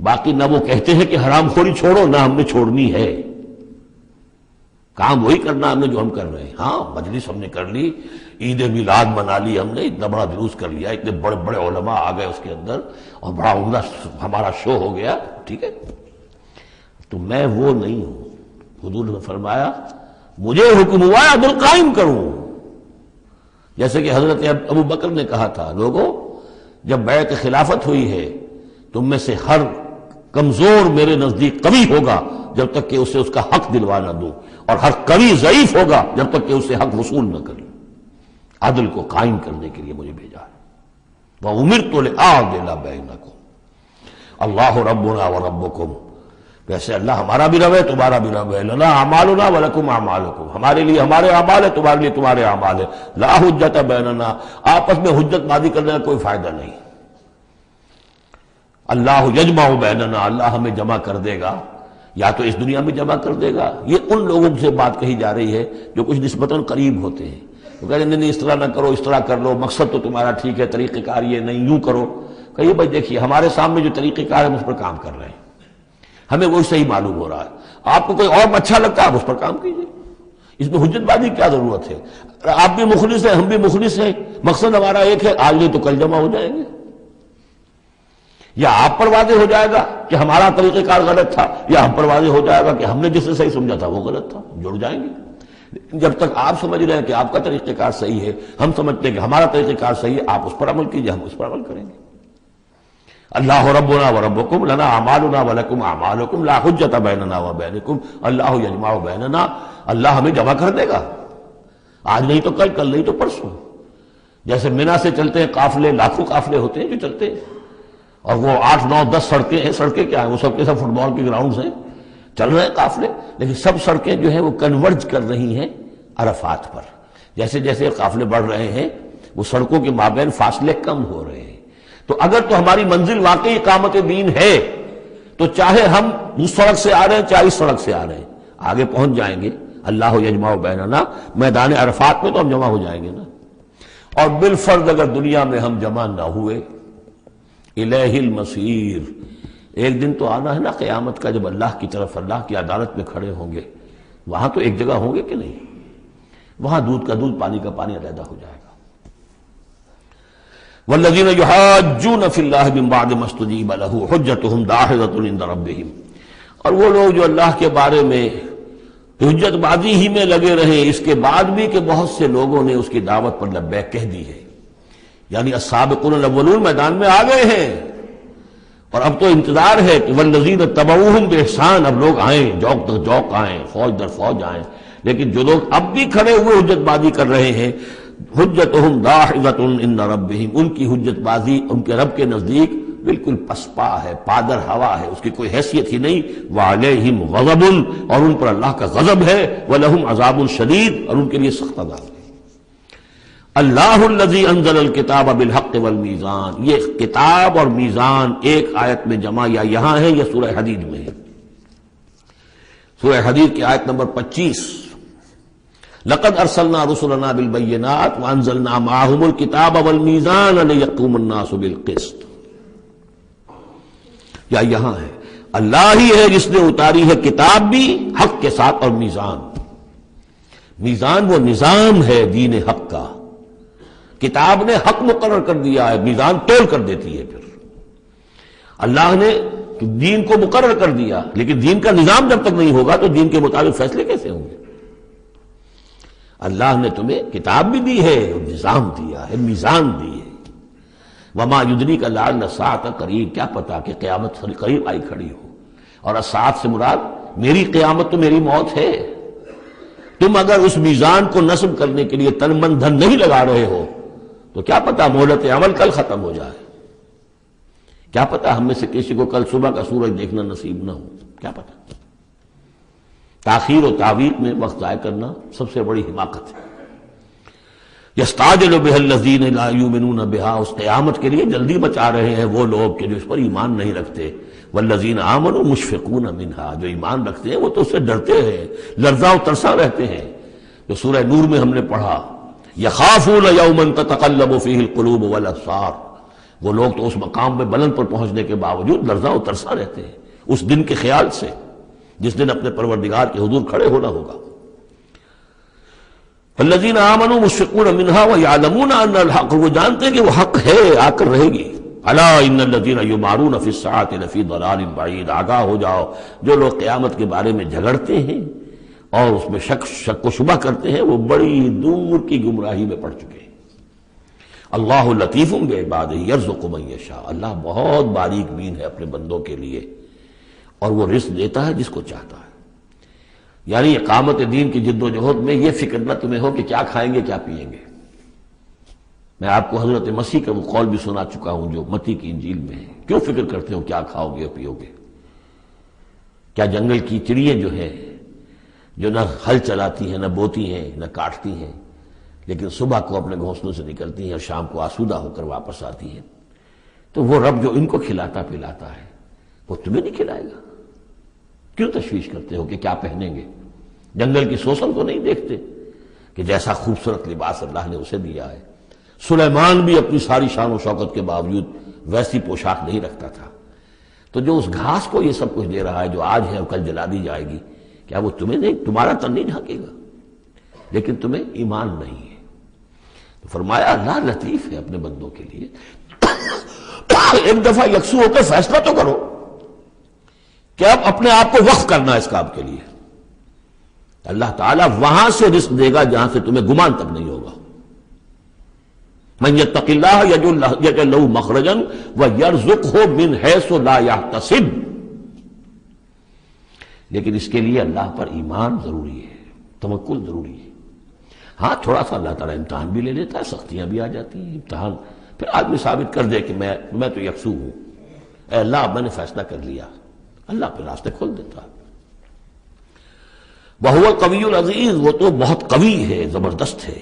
باقی نہ وہ کہتے ہیں کہ حرام خوری چھوڑو، نہ ہم نے چھوڑنی ہے، کام وہی کرنا ہم نے جو ہم کر رہے ہیں۔ ہاں مجلس ہم نے کر لی، عید میلاد منا لی ہم نے، اتنا بڑا جلوس کر لیا، اتنے بڑے بڑے علماء آ گئے اس کے اندر، اور بڑا عمدہ ہمارا شو ہو گیا، ٹھیک ہے، تو میں وہ نہیں ہوں۔ حضور نے فرمایا مجھے حکم ہوا ہے عدل قائم کروں، جیسے کہ حضرت ابو بکر نے کہا تھا، لوگوں جب بیعت خلافت ہوئی ہے تم میں سے ہر کمزور میرے نزدیک قوی ہوگا جب تک کہ اسے اس کا حق دلوا نہ دوں، اور ہر قوی ضعیف ہوگا جب تک کہ اسے حق وصول نہ کروں۔ عدل کو قائم کرنے کے لیے مجھے بھیجا ہے۔ وَأُمِرْتُ لِأَعْدِلَ بَيْنَكُمْ اللَّهُ رَبُّنَا وَرَبُّكُمْ، ویسے اللہ ہمارا بھی رب ہے تمہارا بھی رب ہے، لنا اعمالنا ولکم اعمالکم، ہمارے لیے ہمارے اعمال ہے تمہارے لیے تمہارے اعمال ہے، لا حجت بیننا، آپس میں حجت بازی کرنے کا کوئی فائدہ نہیں۔ اللہ یجمع بیننا، اللہ ہمیں جمع کر دے گا، یا تو اس دنیا میں جمع کر دے گا۔ یہ ان لوگوں سے بات کہی جا رہی ہے جو کچھ نسبتاً قریب ہوتے ہیں، وہ کہتے ہیں نہیں اس طرح نہ کرو، اس طرح کر لو، مقصد تو تمہارا ٹھیک ہے، طریقہ کار یہ نہیں، یوں کرو۔ کہیے بھائی دیکھیے ہمارے سامنے جو طریقہ کار ہے ہم اس پر کام کر رہے ہیں، ہمیں وہی صحیح معلوم ہو رہا ہے، آپ کو کوئی اور اچھا لگتا ہے آپ اس پر کام کیجیے، اس میں حجت بازی کیا ضرورت ہے؟ آپ بھی مخلص ہیں ہم بھی مخلص ہیں، مقصد ہمارا ایک ہے، آج نہیں تو کل جمع ہو جائیں گے۔ یا آپ پر واضح ہو جائے گا کہ ہمارا طریقہ کار غلط تھا، یا ہم پر واضح ہو جائے گا کہ ہم نے جسے صحیح سمجھا تھا وہ غلط تھا، جڑ جائیں گے۔ جب تک آپ سمجھ رہے ہیں کہ آپ کا طریقہ کار صحیح ہے، ہم سمجھتے ہیں کہ ہمارا طریقہ کار صحیح ہے، آپ اس پر عمل کیجیے، ہم اس پر عمل کریں گے۔ اللہ ربنا وربکم لنا اعمالنا ولکم اعمالکم لا حجت بیننا وبینکم اللہ یجمع بیننا، اللہ ہمیں جمع کر دے گا، آج نہیں تو کل، کل نہیں تو پرسوں۔ جیسے منی سے چلتے ہیں قافلے، لاکھوں قافلے ہوتے ہیں جو چلتے ہیں، اور وہ 8 9 10 سڑکیں ہیں، سڑکیں کیا ہیں، وہ سب کے سب فٹ بال کے گراؤنڈز ہیں، چل رہے ہیں قافلے، لیکن سب سڑکیں جو ہیں وہ کنورج کر رہی ہیں عرفات پر۔ جیسے جیسے قافلے بڑھ رہے ہیں وہ سڑکوں کے مابین فاصلے کم ہو رہے ہیں۔ تو اگر تو ہماری منزل واقعی اقامت دین ہے تو چاہے ہم اس سڑک سے آ رہے ہیں چاہے اس سڑک سے آ رہے ہیں، آگے پہنچ جائیں گے۔ اللہ یجمع بیننا، میدان عرفات میں تو ہم جمع ہو جائیں گے نا۔ اور بالفرض اگر دنیا میں ہم جمع نہ ہوئے، الیہ المصیر، ایک دن تو آنا ہے نا قیامت کا، جب اللہ کی طرف اللہ کی عدالت میں کھڑے ہوں گے، وہاں تو ایک جگہ ہوں گے کہ نہیں؟ وہاں دودھ کا دودھ پانی کا پانی علیحدہ ہو جائے گا۔ والذین یحاجون فی اللہ من بعد ما استجیب لہ حجتہم داحضۃ عند ربہم، اور وہ لوگ جو اللہ کے بارے میں حجت بازی ہی میں لگے رہے اس کے بعد بھی کہ بہت سے لوگوں نے اس کی دعوت پر لبیک کہہ دی ہے، یعنی السابقون الاولون میدان میں آ گئے ہیں، اور اب تو انتظار ہے کہ والذین تبعوہم باحسان، اب لوگ آئیں، جوق در جوق آئیں، فوج در فوج آئیں، لیکن جو لوگ اب بھی کھڑے ہوئے حجت بازی کر رہے ہیں حجتہم داحضۃ عند ربہم، ان کی حجت بازی ان کے رب کے نزدیک بالکل پسپا ہے، پادر ہوا ہے، اس کی کوئی حیثیت ہی نہیں۔ وعلیہم غضب، اور ان پر اللہ کا غضب ہے، ولہم عذاب شدید، اور ان کے لیے سخت عذاب ہے۔ اللہ الذی انزل الکتاب بالحق والمیزان، یہ کتاب اور میزان ایک آیت میں جمع یا یہاں ہے یا سورہ حدید میں ہے۔ سورہ حدید کی آیت نمبر 25، لقد ارسلنا رسلنا بالبینات وانزلنا معهم الکتاب والمیزان لیقوم الناس بالقسط، یا یہاں ہے اللہ ہی ہے جس نے اتاری ہے کتاب بھی حق کے ساتھ اور میزان۔ میزان وہ نظام ہے دین حق کا، کتاب نے حق مقرر کر دیا ہے، میزان تول کر دیتی ہے۔ پھر اللہ نے دین کو مقرر کر دیا، لیکن دین کا نظام جب تک نہیں ہوگا تو دین کے مطابق فیصلے کیسے ہوں گے؟ اللہ نے تمہیں کتاب بھی دی ہے، نظام دیا ہے، میزان دی ہے۔ وما یدریک لعل الساعۃ قریب، کیا پتا کہ قیامت قریب آئی کھڑی ہو۔ اور الساعۃ سے مراد میری قیامت تو میری موت ہے۔ تم اگر اس میزان کو نصب کرنے کے لیے تن من دھن نہیں لگا رہے ہو تو کیا پتا مہلت عمل کل ختم ہو جائے، کیا پتا ہم میں سے کسی کو کل صبح کا سورج دیکھنا نصیب نہ ہو، کیا پتا۔ تاخیر و تعویق میں وقت ضائع کرنا سب سے بڑی حماقت ہے۔ یستعجل بها الذین لا یؤمنون بها، اس قیامت کے لیے جلدی مچا رہے ہیں وہ لوگ کہ جو اس پر ایمان نہیں رکھتے۔ والذین آمنوا مشفقون منها، جو ایمان رکھتے ہیں وہ تو اس سے ڈرتے ہیں، لرزاں و ترساں رہتے ہیں۔ جو سورہ نور میں ہم نے پڑھا، یخافون یوما تتقلب فیہ القلوب والابصار، وہ لوگ تو اس مقام میں بلند پر پہنچنے کے باوجود لرزاں و ترساں رہتے ہیں اس دن کے خیال سے جس دن اپنے پروردگار کے حضور کھڑے ہونا ہوگا۔ الذین آمنوا مشفقون منها ویعلمون ان الحق، وہ جانتے ہیں کہ وہ حق ہے، آ کر رہے گی۔ الا ان الذین یمارون فی الساعۃ لفی ضلال بعید، آگاہ ہو جاؤ جو لوگ قیامت کے بارے میں جھگڑتے ہیں اور اس میں شک و شبہ کرتے ہیں وہ بڑی دور کی گمراہی میں پڑ چکے ہیں۔ اللہ لطیف بعبادہ یرزق من یشاء، اللہ بہت باریک بین ہے اپنے بندوں کے لیے اور وہ رزق دیتا ہے جس کو چاہتا ہے۔ یعنی اقامت دین کی جد و جہد میں یہ فکر نہ تمہیں ہو کہ کیا کھائیں گے کیا پئیں گے۔ میں آپ کو حضرت مسیح کا وہ قول بھی سنا چکا ہوں جو متی کی انجیل میں ہے، کیوں فکر کرتے ہو کیا کھاؤ گے اور پیو گے؟ کیا جنگل کی چڑیاں جو ہیں جو نہ ہل چلاتی ہیں نہ بوتی ہیں نہ کاٹتی ہیں لیکن صبح کو اپنے گھونسلوں سے نکلتی ہیں اور شام کو آسودہ ہو کر واپس آتی ہیں، تو وہ رب جو ان کو کھلاتا پلاتا ہے وہ تمہیں نہیں کھلائے گا؟ کیوں تشویش کرتے ہو کہ کیا پہنیں گے؟ جنگل کی سوسن کو نہیں دیکھتے کہ جیسا خوبصورت لباس اللہ نے اسے دیا ہے۔ سلیمان بھی اپنی ساری شان و شوکت کے باوجود ویسی پوشاک نہیں رکھتا تھا۔ تو جو اس گھاس کو یہ سب کچھ دے رہا ہے جو آج ہے اور کل جلا دی جائے گی، کیا وہ تمہیں نہیں، تمہارا تن نہیں ڈھانکے گا؟ لیکن تمہیں ایمان نہیں ہے۔ تو فرمایا اللہ لطیف ہے اپنے بندوں کے لیے۔ ایک دفعہ یکسو ہو کر فیصلہ تو کرو کہ اب اپنے آپ کو وقف کرنا ہے اس کام کے لیے۔ اللہ تعالیٰ وہاں سے رزق دے گا جہاں سے تمہیں گمان تک نہیں ہوگا۔ من یتق اللہ یجعل لہ مخرجا ویرزقہ من حیث لا یحتسب، لیکن اس کے لیے اللہ پر ایمان ضروری ہے، توکل ضروری ہے۔ ہاں تھوڑا سا اللہ تعالیٰ امتحان بھی لے لیتا ہے، سختیاں بھی آ جاتی ہیں، امتحان پھر آدمی ثابت کر دے کہ میں تو یکسو ہوں، اے اللہ اب میں نے فیصلہ کر لیا، اللہ پھر راستے کھول دیتا ہے۔ وَهُوَ الْقَوِيُّ الْعَزِيزُ، وہ تو بہت قوی ہے، زبردست ہے۔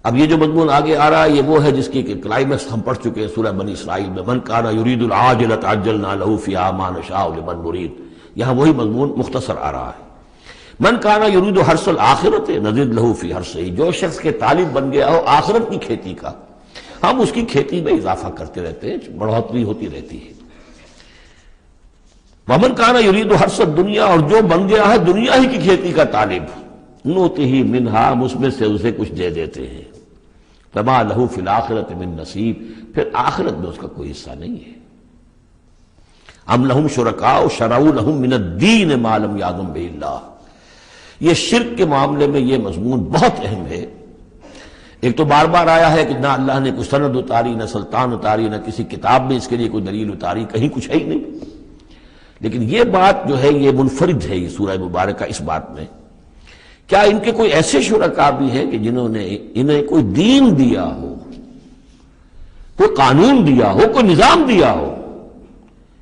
اب یہ جو مضمون آگے آ رہا ہے یہ وہ ہے جس کی کلائمیکس ہم پڑھ چکے ہیں سورہ بنی اسرائیل میں، من کان یرید العاجلۃ عجلنا لہ فیہا ما نشاء لمن نرید، یہاں وہی مضمون مختصر آ رہا ہے۔ من کان یرید حرث الآخرۃ نزد لہ فی حرثہ، جو شخص کے طالب بن گیا ہو آخرت کی کھیتی کا، ہم اس کی کھیتی میں اضافہ کرتے رہتے ہیں، بڑھوتری ہوتی رہتی ہے۔ ومن کان یرید حرث الدنیا، اور جو بن گیا ہے دنیا ہی کی کھیتی کا طالب، نؤتہ منہا، ہم اس میں سے اسے کچھ دے دیتے ہیں، فما لہ فی الآخرۃ من نصیب، پھر آخرت میں اس کا کوئی حصہ نہیں ہے۔ ام لہم شرکاء شرعوا لہم من الدین ما لم یأذن بہ اللہ، یہ شرک کے معاملے میں یہ مضمون بہت اہم ہے۔ ایک تو بار بار آیا ہے کہ نہ اللہ نے کوئی سند اتاری، نہ سلطان اتاری، نہ کسی کتاب میں اس کے لیے کوئی دلیل اتاری، کہیں کچھ ہے ہی نہیں۔ لیکن یہ بات جو ہے یہ منفرد ہے یہ سورہ مبارکہ اس بات میں کیا ان کے کوئی ایسے شرکاء بھی ہیں کہ جنہوں نے انہیں کوئی دین دیا ہو، کوئی قانون دیا ہو، کوئی نظام دیا ہو؟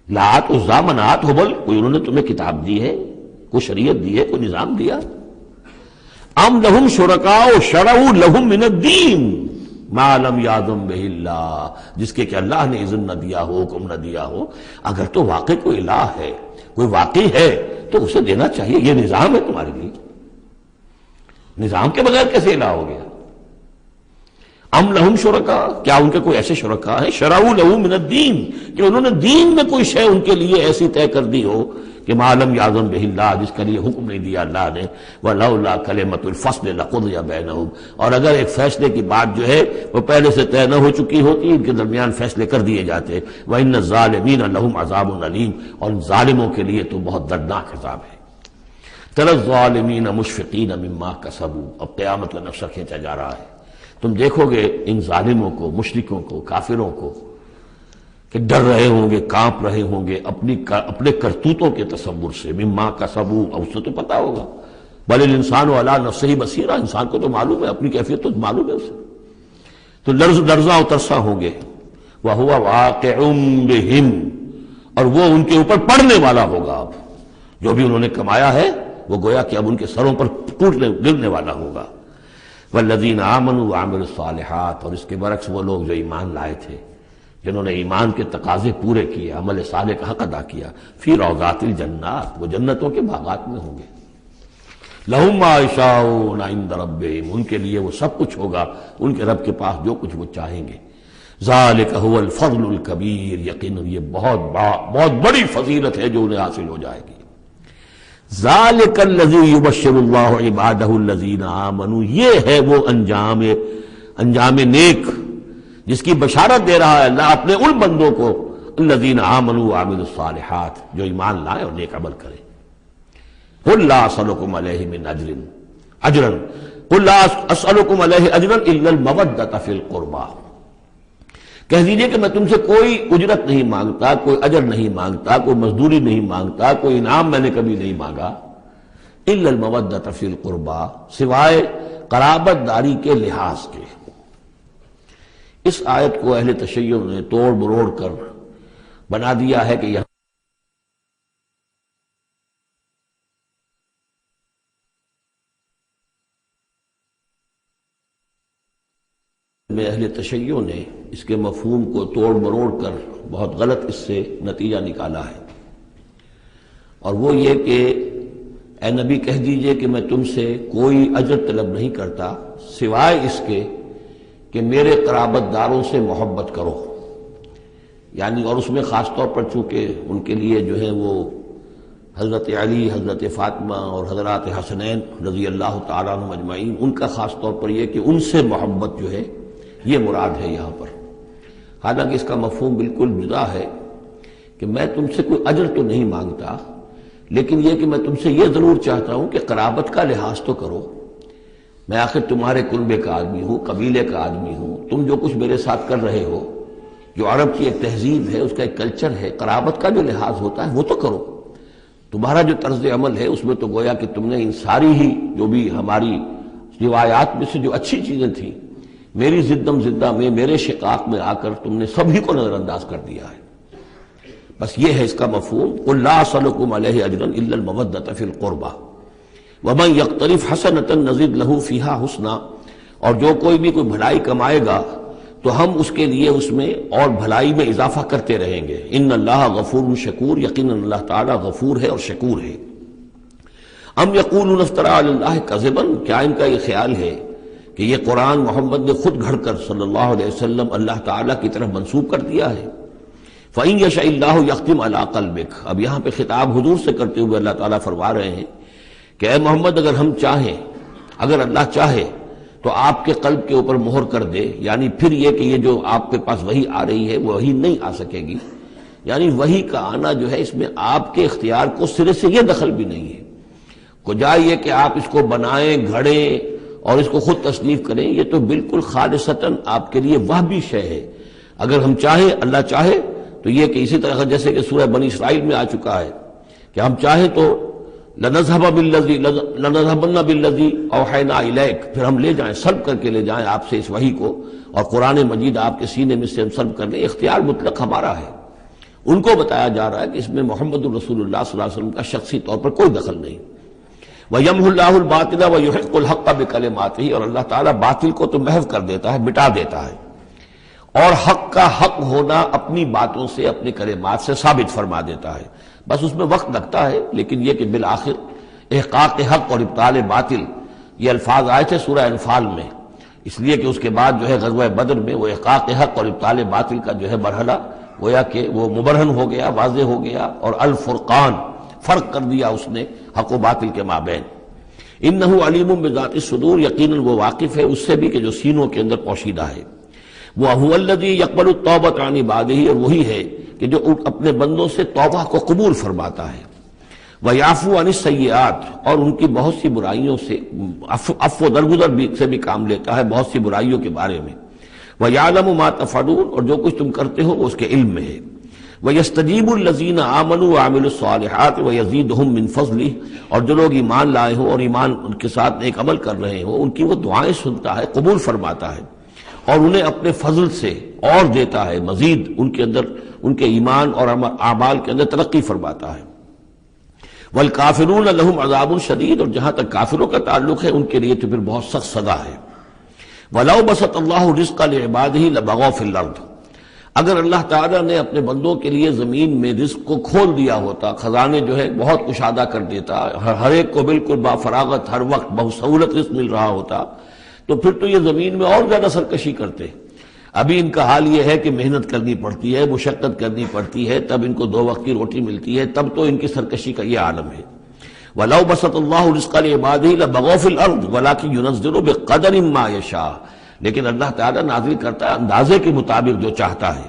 لات عزا منات ہبل، کوئی انہوں نے تمہیں کتاب دی ہے، کوئی شریعت دی ہے، کوئی نظام دیا؟ ام لہم شرکاء شرعوا لہم من الدین ما لم یاذن بہ اللہ، جس کے کہ اللہ نے اذن نہ دیا ہو، حکم نہ دیا ہو۔ اگر تو واقعی کوئی الہ ہے، کوئی واقعی ہے، تو اسے دینا چاہیے۔ یہ نظام ہے تمہارے لیے، نظام کے بغیر کیسے الہ ہو گیا؟ ام لہم شرکاء، کیا ان کے کوئی ایسے شرکاء ہیں شرعوا لہ من الدین کہ انہوں نے دین میں کوئی شے ان کے لیے ایسی طے کر دی ہو کہ ما لم یاذن بہ اللہ، جس کے لیے حکم نہیں دیا اللہ نے، ولولا کلمۃ الفصل لقضی بینہم، اور اگر ایک فیصلے کی بات جو ہے وہ پہلے سے طے نہ ہو چکی ہوتی، ان کے درمیان فیصلے کر دیے جاتے۔ وان الظالمین لہم عذاب علیم، اور ظالموں کے لیے تو بہت دردناک عذاب ہے۔ تری الظالمین مشفقین مما کسبوا، اب قیامت کا نقشہ کھینچا جا رہا ہے۔ تم دیکھو گے ان ظالموں کو، مشرکوں کو، کافروں کو کہ ڈر رہے ہوں گے، کانپ رہے ہوں گے اپنے کرتوتوں کے تصور سے، مما کسبوا، اور اس سے تو پتا ہوگا، بل الانسان علی نفسہ بصیرہ، انسان کو تو معلوم ہے، اپنی کیفیت تو معلوم ہے اسے، تو لرزاں و ترساں ہوں گے۔ وَهُوَ وَاقِعٌ بِهِمْ، اور وہ ان کے اوپر پڑنے والا ہوگا۔ اب جو بھی انہوں نے کمایا ہے وہ گویا کہ اب ان کے سروں پر گرنے والا ہوگا۔ والذین آمنوا وعملوا الصالحات، اور اس کے برعکس وہ لوگ جو ایمان لائے تھے، جنہوں نے ایمان کے تقاضے پورے کیے، عمل صالح کا حق ادا کیا، فی روضات الجنات، وہ جنتوں کے باغات میں ہوں گے۔ لہم ما یشاءون عند ربہم، ان کے لیے وہ سب کچھ ہوگا ان کے رب کے پاس جو کچھ وہ چاہیں گے۔ ذالک هو الفضل الکبیر، یقیناً یہ بہت بڑی فضیلت ہے جو انہیں حاصل ہو جائے گی۔ ذالک الذی یبشر اللہ عبادہ الذین آمنوا، یہ ہے وہ انجام نیک جس کی بشارت دے رہا ہے اللہ اپنے ان بندوں کو، الذین آمنوا وعملوا الصالحات، جو ایمان لائیں اور نیک عمل کریں۔ قل لا اسألکم علیہ من اجرا قل لا اسألکم علیہ اجرا الا المودۃ فی القربى، کہہ دیجئے کہ میں تم سے کوئی اجرت نہیں مانگتا، کوئی اجر نہیں مانگتا، کوئی مزدوری نہیں مانگتا، کوئی انعام میں نے کبھی نہیں مانگا، الا المودۃ فی القربى، سوائے قرابت داری کے لحاظ کے۔ اس آیت کو اہل تشیع نے توڑ مروڑ کر بنا دیا ہے کہ یہاں میں اہل تشیع نے اس کے مفہوم کو توڑ مروڑ کر بہت غلط اس سے نتیجہ نکالا ہے، اور وہ یہ کہ اے نبی کہہ دیجئے کہ میں تم سے کوئی اجر طلب نہیں کرتا سوائے اس کے کہ میرے قرابت داروں سے محبت کرو، یعنی اور اس میں خاص طور پر چونکہ ان کے لیے جو ہے وہ حضرت علی، حضرت فاطمہ اور حضرات حسنین رضی اللہ تعالیٰ عنہم اجمعین، ان کا خاص طور پر یہ کہ ان سے محبت جو ہے یہ مراد ہے یہاں پر۔ حالانکہ اس کا مفہوم بالکل جدا ہے کہ میں تم سے کوئی اجر تو نہیں مانگتا، لیکن یہ کہ میں تم سے یہ ضرور چاہتا ہوں کہ قرابت کا لحاظ تو کرو، میں آخر تمہارے کنبے کا آدمی ہوں، قبیلے کا آدمی ہوں، تم جو کچھ میرے ساتھ کر رہے ہو، جو عرب کی ایک تہذیب ہے، اس کا ایک کلچر ہے، قرابت کا جو لحاظ ہوتا ہے وہ تو کرو۔ تمہارا جو طرز عمل ہے اس میں تو گویا کہ تم نے ان ساری ہی جو بھی ہماری روایات میں سے جو اچھی چیزیں تھیں، میری زدم زدہ میں، میرے شقاق میں آ کر تم نے سبھی کو نظر انداز کر دیا ہے۔ بس یہ ہے اس کا مفہوم۔ قل لا اسألکم علیہ اجرا الا المودۃ فی القربى ومن یقترف حسنۃ نزد لہ فیہا حسنا، اور جو کوئی بھی کوئی بھلائی کمائے گا تو ہم اس کے لیے اس میں اور بھلائی میں اضافہ کرتے رہیں گے۔ ان اللہ غفور شکور، یقیناً اللہ تعالیٰ غفور ہے اور شکور ہے۔ ام یقولون افترى علی اللہ کذبا، کیا ان کا یہ خیال ہے کہ یہ قرآن محمد نے خود گھڑ کر صلی اللہ علیہ وسلم اللہ تعالیٰ کی طرف منسوب کر دیا ہے؟ فَإِن يَشَإِ اللَّهُ يَخْتِمْ عَلَىٰ قَلْبِكَ، اب یہاں پہ خطاب حضور سے کرتے ہوئے اللہ تعالیٰ فرما رہے ہیں کہ اے محمد اگر ہم چاہیں، اگر اللہ چاہے تو آپ کے قلب کے اوپر مہر کر دے، یعنی پھر یہ کہ یہ جو آپ کے پاس وحی آ رہی ہے وہ وحی نہیں آ سکے گی، یعنی وحی کا آنا جو ہے اس میں آپ کے اختیار کو سرے سے یہ دخل بھی نہیں ہے۔ کجا یہ کہ آپ اس کو بنائیں، گھڑیں اور اس کو خود تصنیف کریں، یہ تو بالکل خالصتاً آپ کے لیے وہبی شے ہے۔ اگر ہم چاہیں، اللہ چاہے تو یہ کہ اسی طرح جیسے کہ سورہ بنی اسرائیل میں آ چکا ہے کہ ہم چاہیں تو لنذهبن بالذی اوحینا الیک، پھر ہم لے جائیں، سلب کر کے لے جائیں آپ سے اس وحی کو، اور قرآن مجید آپ کے سینے میں سے ہم سلب کر لیں، اختیار مطلق ہمارا ہے۔ ان کو بتایا جا رہا ہے کہ اس میں محمد الرسول اللہ صلی اللہ علیہ وسلم کا شخصی طور پر کوئی دخل نہیں۔ وَيَمْحُ اللَّهُ الْبَاطِلَ وَيُحِقُّ الْحَقَّ بِكَلِمَاتِهِ، اور اللہ تعالیٰ باطل کو تو محو کر دیتا ہے، مٹا دیتا ہے، اور حق کا حق ہونا اپنی باتوں سے، اپنی کلمات سے ثابت فرما دیتا ہے۔ بس اس میں وقت لگتا ہے، لیکن یہ کہ بالآخر احقاق حق اور ابطال باطل، یہ الفاظ آئے تھے سورہ انفال میں، اس لیے کہ اس کے بعد جو ہے غزوہ بدر میں وہ احقاق حق اور ابطال باطل کا جو ہے مرحلہ گویا کہ وہ مبرہن ہو گیا، واضح ہو گیا، اور الفرقان، فرق کر دیا اس نے حق و باطل کے مابین۔ انہ علیم بذات الصدور، یقیناً وہ واقف ہے اس سے بھی کہ جو سینوں کے اندر پوشیدہ ہے۔ وَهُوَ الَّذِي يَقْبَلُ التَّوْبَةَ عَنْ عِبَادِهِ، اور وہی ہے کہ جو اپنے بندوں سے توبہ کو قبول فرماتا ہے۔ وَيَعْفُو عَنِ السَّيِّئَاتِ، اور ان کی بہت سی برائیوں سے عفو درگزر سے بھی کام لیتا ہے بہت سی برائیوں کے بارے میں۔ وَيَعْلَمُ مَا تَفْعَلُونَ، اور جو کچھ تم کرتے ہو وہ اس کے علم میں ہے۔ وَيَسْتَجِيبُ الَّذِينَ آمَنُوا وَعَمِلُوا الصَّالِحَاتِ وَيَزِيدُهُم مِّن فَضْلِهِ، اور جو لوگ ایمان لائے ہوں اور ایمان ان کے ساتھ نیک عمل کر رہے ہوں، ان کی وہ دعائیں سنتا ہے، قبول فرماتا ہے، اور انہیں اپنے فضل سے اور دیتا ہے، مزید ان کے اندر، ان کے ایمان اور اعمال کے اندر ترقی فرماتا ہے۔ وَالْكَافِرُونَ لَهُمْ عَذَابٌ شَدِيدٌ، اور جہاں تک کافروں کا تعلق ہے ان کے لیے تو پھر بہت سخت سزا ہے۔ وَلَوْ بَسَطَ اللَّهُ الرِّزْقَ لِعِبَادِهِ لَبَغَوْا فِي الْأَرْضِ، اگر اللہ تعالیٰ نے اپنے بندوں کے لیے زمین میں رزق کو کھول دیا ہوتا، خزانے جو ہے بہت کشادہ کر دیتا، ہر ایک کو بالکل با فراغت ہر وقت بسہولت رزق مل رہا ہوتا، تو پھر تو یہ زمین میں اور زیادہ سرکشی کرتے۔ ابھی ان کا حال یہ ہے کہ محنت کرنی پڑتی ہے، مشقت کرنی پڑتی ہے، تب ان کو 2 وقت کی روٹی ملتی ہے، تب تو ان کی سرکشی کا یہ عالم ہے۔ وَلَوْ بَسَطَ اللَّهُ الرِّزْقَ لِعِبَادِهِ لَبَغَوْا فِي الْأَرْضِ وَلَٰكِن يُنَزِّلُ بِقَدَرٍ مَّا يَشَاءُ، لیکن اللہ تعالیٰ نازل کرتا ہے اندازے کے مطابق جو چاہتا ہے۔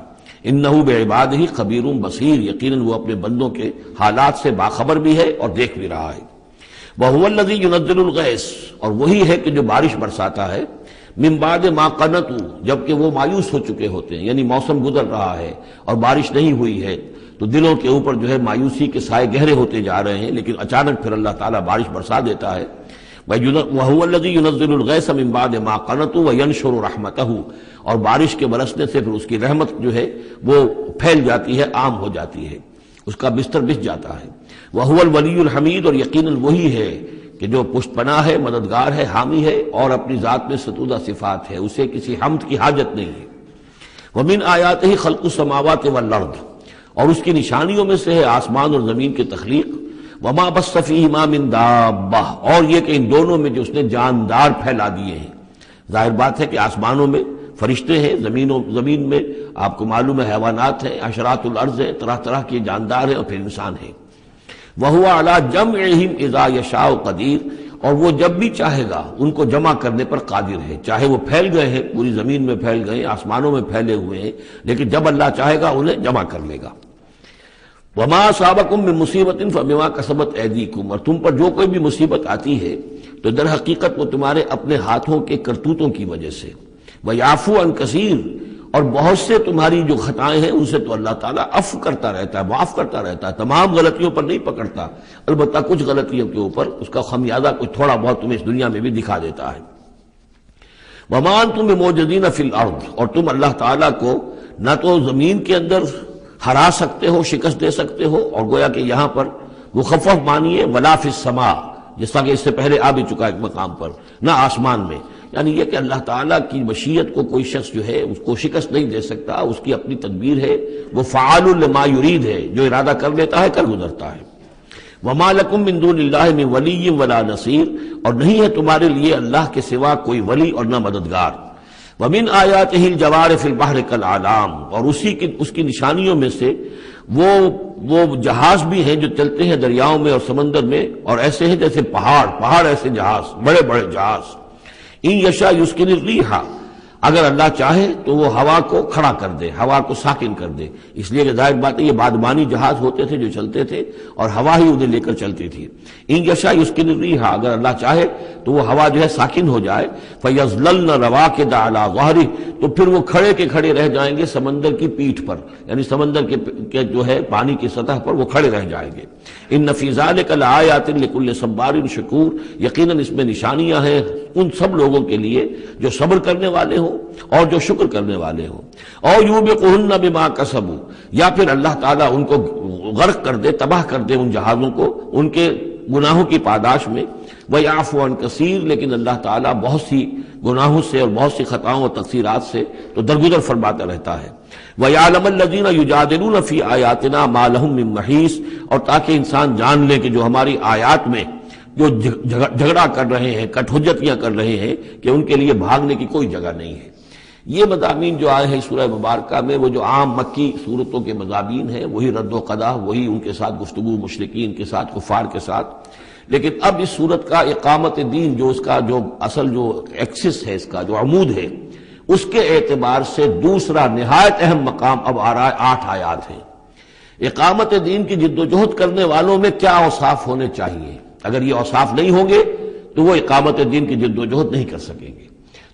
انہ بعبادہ خبیر بصیر، یقیناً وہ اپنے بندوں کے حالات سے باخبر بھی ہے اور دیکھ بھی رہا ہے۔ وہو الذی ینزل الغیث، اور وہی ہے کہ جو بارش برساتا ہے، من بعد ما قنطوا، جبکہ وہ مایوس ہو چکے ہوتے ہیں، یعنی موسم گزر رہا ہے اور بارش نہیں ہوئی ہے تو دلوں کے اوپر جو ہے مایوسی کے سائے گہرے ہوتے جا رہے ہیں، لیکن اچانک پھر اللہ تعالیٰ بارش برسا دیتا ہے۔ وَهُوَ الَّذِي يُنَزِّلُ الْغَيْثَ مِن بَعْدِ مَا قَنَطُوا وَيَنشُرُ رَحْمَتَهُ، اور بارش کے برسنے سے پھر اس کی رحمت جو ہے وہ پھیل جاتی ہے، عام ہو جاتی ہے، اس کا بستر بچھ جاتا ہے۔ وَهُوَ الْوَلِيُّ الْحَمِيدُ، اور یقیناً وہی ہے کہ جو پشت پناہ ہے، مددگار ہے، حامی ہے، اور اپنی ذات میں ستودہ صفات ہے، اسے کسی حمد کی حاجت نہیں ہے۔ وَمِنْ آیَاتِهِ خَلْقُ السَّمَاوَاتِ وَالْأَرْضِ، اور اس کی نشانیوں میں سے ہے آسمان اور زمین کی تخلیق۔ وَمَا بَثَّ فِيهِمَا مِن دَابَّةٍ، اور یہ کہ ان دونوں میں جو اس نے جاندار پھیلا دیے ہیں۔ ظاہر بات ہے کہ آسمانوں میں فرشتے ہیں، زمین میں آپ کو معلوم ہے حیوانات ہیں، حشرات الارض ہیں، طرح طرح کے جاندار ہیں، اور پھر انسان ہیں۔ وَهُوَ عَلَىٰ جَمْعِهِمْ إِذَا يَشَاءُ قَدِيرٌ، اور وہ جب بھی چاہے گا ان کو جمع کرنے پر قادر ہے، چاہے وہ پھیل گئے ہیں، پوری زمین میں پھیل گئے ہیں، آسمانوں میں پھیلے ہوئے ہیں، لیکن جب اللہ چاہے گا انہیں جمع کر لے گا۔ وَمَا أَصَابَكُم مِّن مُّصِيبَةٍ فَبِمَا كَسَبَتْ أَيْدِيكُمْ، اور تم پر جو کوئی بھی مصیبت آتی ہے تو در حقیقت وہ تمہارے اپنے ہاتھوں کے کرتوتوں کی وجہ سے۔ وَيَعْفُو عَن كَثِيرٍ، اور بہت سے تمہاری جو خطائیں ہیں ان سے تو اللہ تعالیٰ عفو کرتا رہتا ہے، معاف کرتا رہتا ہے، تمام غلطیوں پر نہیں پکڑتا، البتہ کچھ غلطیوں کے اوپر اس کا خمیازہ کچھ تھوڑا بہت تمہیں اس دنیا میں بھی دکھا دیتا ہے۔ وَمَا أَنتُم بِمُعْجِزِينَ فِي الْأَرْضِ، اور تم اللہ تعالیٰ کو نہ تو زمین کے اندر ہرا سکتے ہو، شکست دے سکتے ہو، اور گویا کہ یہاں پر مخفف مانیے ولا فی السماء، جس طرح کہ اس سے پہلے آ بھی چکا ایک مقام پر، نہ آسمان میں، یعنی یہ کہ اللہ تعالیٰ کی مشیت کو کوئی شخص جو ہے اس کو شکست نہیں دے سکتا، اس کی اپنی تدبیر ہے، وہ فعال لما یرید ہے، جو ارادہ کر لیتا ہے کر گزرتا ہے۔ وما لکم من دون اللہ من ولی ولا نصیر، اور نہیں ہے تمہارے لیے اللہ کے سوا کوئی ولی اور نہ مددگار۔ ومن آیاتہ الجوار فی البحر کالعلام، اور اس کی نشانیوں میں سے وہ جہاز بھی ہیں جو چلتے ہیں دریاؤں میں اور سمندر میں، اور ایسے ہیں جیسے پہاڑ ایسے جہاز، بڑے بڑے جہاز۔ ان یشاء یسکن الریح، اگر اللہ چاہے تو وہ ہوا کو کھڑا کر دے، ہوا کو ساکن کر دے، اس لیے کہ ظاہر بات ہے یہ بادبانی جہاز ہوتے تھے جو چلتے تھے اور ہوا ہی انہیں لے کر چلتی تھی۔ ان یشاء یسکن الرِّیحَ، اگر اللہ چاہے تو وہ ہوا جو ہے ساکن ہو جائے، فَيَظْلَلْنَ رَوَاكِدَ عَلَىٰ ظَهْرِهِ، تو پھر وہ کھڑے کے کھڑے رہ جائیں گے سمندر کی پیٹھ پر، یعنی سمندر کے جو ہے پانی کی سطح پر وہ کھڑے رہ جائیں گے۔ ان فی ذلک لآیات لکل صبار شکور، یقیناً اس میں نشانیاں ہیں ان سب لوگوں کے لیے جو صبر کرنے والے ہوں اور جو شکر کرنے والے ہوں۔ اور یوبقہن بما کسبوا، یا پھر اللہ تعالیٰ ان کو غرق کر دے، تباہ کر دے ان جہازوں کو ان کے گناہوں کی پاداش میں۔ وَيَعْفُو عَنْ كَثِيرٍ، لیکن اللہ تعالیٰ بہت سی گناہوں سے اور بہت سی خطاؤں اور تقصیرات سے تو درگزر فرماتا رہتا ہے۔ وَيَعْلَمَ الَّذِينَ يُجَادِلُونَ فِي آيَاتِنَا مَا لَهُم مِّن مَّحِيصٍ، اور تاکہ انسان جان لے کہ جو ہماری آیات میں جو جھگڑا کر رہے ہیں، کٹ حجتیاں کر رہے ہیں، کہ ان کے لیے بھاگنے کی کوئی جگہ نہیں ہے۔ یہ مضامین جو آئے ہیں سورہ مبارکہ میں وہ جو عام مکی صورتوں کے مضامین ہیں، وہی رد و قضا، وہی ان کے ساتھ گفتگو مشرکین کے ساتھ، کفار کے ساتھ۔ لیکن اب اس صورت کا اقامت دین، جو اس کا جو اصل جو ایکسس ہے، اس کا جو عمود ہے، اس کے اعتبار سے دوسرا نہایت اہم مقام اب آ رہا ہے۔ 8 آیات ہیں۔ اقامت دین کی جد و جہد کرنے والوں میں کیا اوصاف ہونے چاہیے؟ اگر یہ اوصاف نہیں ہوں گے تو وہ اقامت دین کی جد و جہد نہیں کر سکیں گے۔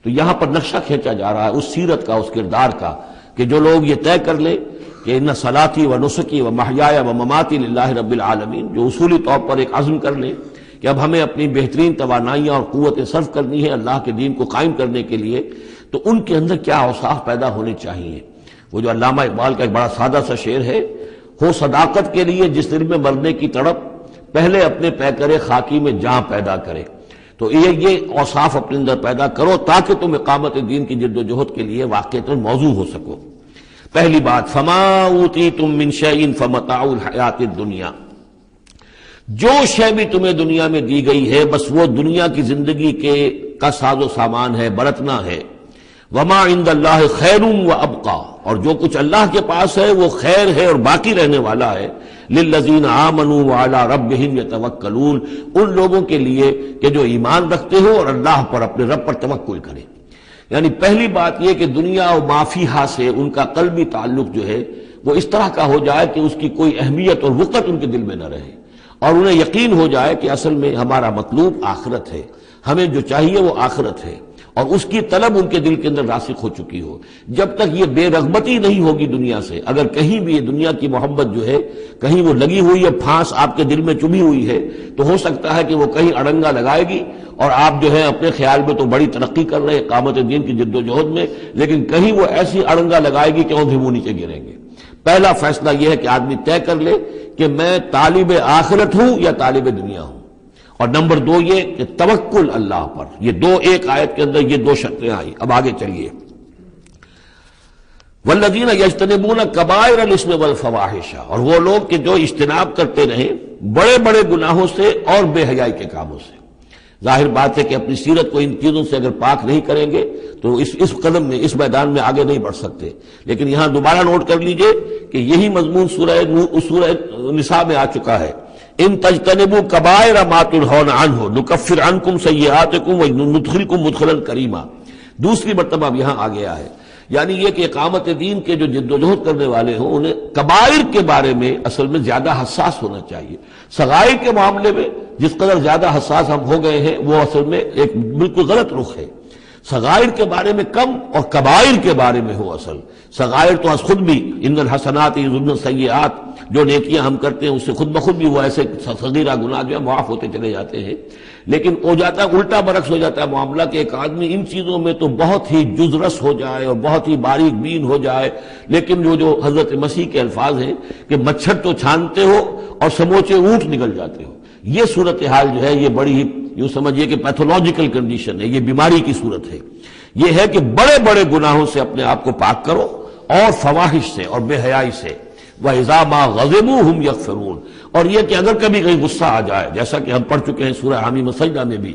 تو یہاں پر نقشہ کھینچا جا رہا ہے اس سیرت کا، اس کردار کا، کہ جو لوگ یہ طے کر لیں کہ ان صلاتی و نسکی و محیایا و مماتی للہ رب العالمین، جو اصولی طور پر ایک عزم کر لیں کہ اب ہمیں اپنی بہترین توانائیاں اور قوتیں صرف کرنی ہے اللہ کے دین کو قائم کرنے کے لیے، تو ان کے اندر کیا اوصاف پیدا ہونے چاہیے۔ وہ جو علامہ اقبال کا ایک بڑا سادہ سا شعر ہے، ہو صداقت کے لیے جس دل میں مرنے کی تڑپ، پہلے اپنے پیکرے خاکی میں جاں پیدا کرے۔ تو یہ اوصاف اپنے اندر پیدا کرو تاکہ تم اقامت دین کی جد و جہد کے لیے واقعتاً موضوع ہو سکو۔ پہلی بات، فما اوتیتم من شیء فمتاع الحیات الدنیا، جو شے بھی تمہیں دنیا میں دی گئی ہے بس وہ دنیا کی زندگی کا ساز و سامان ہے، برتنا ہے۔ وما عند اللہ خیر وابقا، اور جو کچھ اللہ کے پاس ہے وہ خیر ہے اور باقی رہنے والا ہے۔ للذین آمنوا وعلی ربہم یتوکلون، ان لوگوں کے لیے کہ جو ایمان رکھتے ہو اور اللہ پر، اپنے رب پر توکل کریں۔ یعنی پہلی بات یہ کہ دنیا و ما فیہا سے ان کا قلبی تعلق جو ہے وہ اس طرح کا ہو جائے کہ اس کی کوئی اہمیت اور وقت ان کے دل میں نہ رہے، اور انہیں یقین ہو جائے کہ اصل میں ہمارا مطلوب آخرت ہے، ہمیں جو چاہیے وہ آخرت ہے، اور اس کی طلب ان کے دل کے اندر راسخ ہو چکی ہو۔ جب تک یہ بے رغبتی نہیں ہوگی دنیا سے، اگر کہیں بھی یہ دنیا کی محبت جو ہے کہیں وہ لگی ہوئی ہے، پھانس آپ کے دل میں چبھی ہوئی ہے، تو ہو سکتا ہے کہ وہ کہیں اڑنگا لگائے گی اور آپ جو ہے اپنے خیال میں تو بڑی ترقی کر رہے ہیں اقامت دین کی جد و جہد میں، لیکن کہیں وہ ایسی اڑنگا لگائے گی کہ اوندھے منہ نیچے گریں گے۔ پہلا فیصلہ یہ ہے کہ آدمی طے کر لے کہ میں طالب آخرت ہوں یا طالب دنیا ہوں، اور نمبر 2 یہ کہ توکل اللہ پر۔ یہ ایک آیت کے اندر یہ 2 شرطیں آئی۔ اب آگے چلیے، والذین یجتنبون کبائر الاسم والفواحش، اور وہ لوگ کہ جو اجتناب کرتے رہیں بڑے بڑے گناہوں سے اور بے حیائی کے کاموں سے۔ ظاہر بات ہے کہ اپنی سیرت کو ان چیزوں سے اگر پاک نہیں کریں گے تو اس قدم میں، اس میدان میں آگے نہیں بڑھ سکتے۔ لیکن یہاں دوبارہ نوٹ کر لیجئے کہ یہی مضمون سورہ نساء میں آ چکا ہے۔ ان تجتنبوا کبائر ما تنہون عنہ نکفر عنکم سیئاتکم وندخلکم مدخلا کریما، دوسری مرتبہ اب یہاں آ گیا ہے۔ یعنی یہ کہ اقامت دین کے جو جد و جہد کرنے والے ہوں انہیں کبائر کے بارے میں اصل میں زیادہ حساس ہونا چاہیے۔ صغائر کے معاملے میں جس قدر زیادہ حساس ہم ہو گئے ہیں وہ اصل میں ایک بالکل غلط رخ ہے۔ صغائر کے بارے میں کم اور کبائر کے بارے میں ہو اصل۔ صغائر تو از خود بھی ان الحسنات یذهبن السیئات، جو نیکیاں ہم کرتے ہیں اس سے خود بخود بھی وہ ایسے صغیرہ گناہ جو ہے معاف ہوتے چلے جاتے ہیں، لیکن ہو جاتا ہے الٹا برعکس ہو جاتا ہے معاملہ کہ ایک آدمی ان چیزوں میں تو بہت ہی جزرس ہو جائے اور بہت ہی باریک بین ہو جائے، لیکن وہ جو حضرت مسیح کے الفاظ ہیں کہ مچھر تو چھانتے ہو اور سموچے اونٹ نکل جاتے ہو، یہ صورتحال جو ہے یہ بڑی ہی یوں سمجھیے کہ پیتھولوجیکل کنڈیشن ہے، یہ بیماری کی صورت ہے۔ یہ ہے کہ بڑے بڑے گناہوں سے اپنے آپ کو پاک کرو اور فواحش سے اور بے حیائی سے۔ وَإِذَا مَا غَضِبُوا هُمْ يَغْفِرُونَ، اور یہ کہ اگر کبھی کہیں غصہ آ جائے، جیسا کہ ہم پڑھ چکے ہیں سورہ حامیم سجدہ میں بھی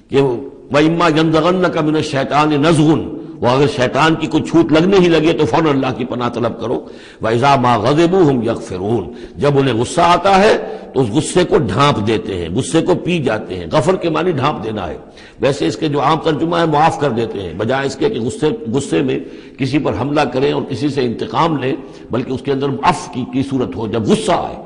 کہ وَإِمَّا يَنزَغَنَّكَ مِنَ الشَّيْطَانِ نَزْغٌ وہ اگر شیطان کی کوئی چھوٹ لگنے ہی لگے تو فوراً اللہ کی پناہ طلب کرو. وَإِذَا مَا غَضِبُوا هُمْ يَغْفِرُونَ جب انہیں غصہ آتا ہے تو اس غصے کو ڈھانپ دیتے ہیں، غصے کو پی جاتے ہیں. غفر کے معنی ڈھانپ دینا ہے. ویسے اس کے جو عام ترجمہ ہے معاف کر دیتے ہیں، بجائے اس کے کہ غصے میں کسی پر حملہ کریں اور کسی سے انتقام لیں، بلکہ اس کے اندر عفو کی صورت ہو. جب غصہ آئے،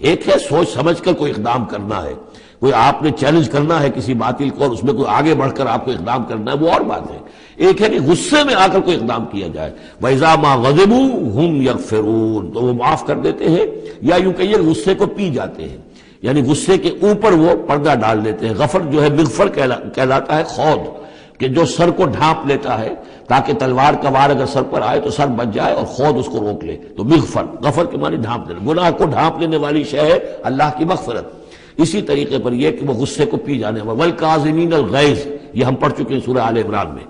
ایک ہے سوچ سمجھ کر کوئی اقدام کرنا ہے، کوئی آپ نے چیلنج کرنا ہے کسی باطل کو اور اس میں کوئی آگے بڑھ کر آپ کو اقدام کرنا ہے، وہ اور بات ہے. ایک ہے کہ غصے میں آ کر کوئی اقدام کیا جائے. وَإِذَا مَا غَضِبُوا هُمْ يَغْفِرُونَ تو وہ معاف کر دیتے ہیں، یا یوں کہیے غصے کو پی جاتے ہیں، یعنی غصے کے اوپر وہ پردہ ڈال دیتے ہیں. غفر جو ہے مغفر کہلاتا ہے خود، کہ جو سر کو ڈھانپ لیتا ہے تاکہ تلوار کا وار اگر سر پر آئے تو سر بچ جائے اور خود اس کو روک لے. تو مغفر، غفر کے معنی ڈھانپ دینا. گناہ کو ڈھانپ لینے والی شے ہے اللہ کی مغفرت. اسی طریقے پر یہ کہ وہ غصے کو پی جانے والا. وَالْكَاظِمِينَ الْغَيْظَ یہ ہم پڑھ چکے ہیں سورہ آل عمران میں.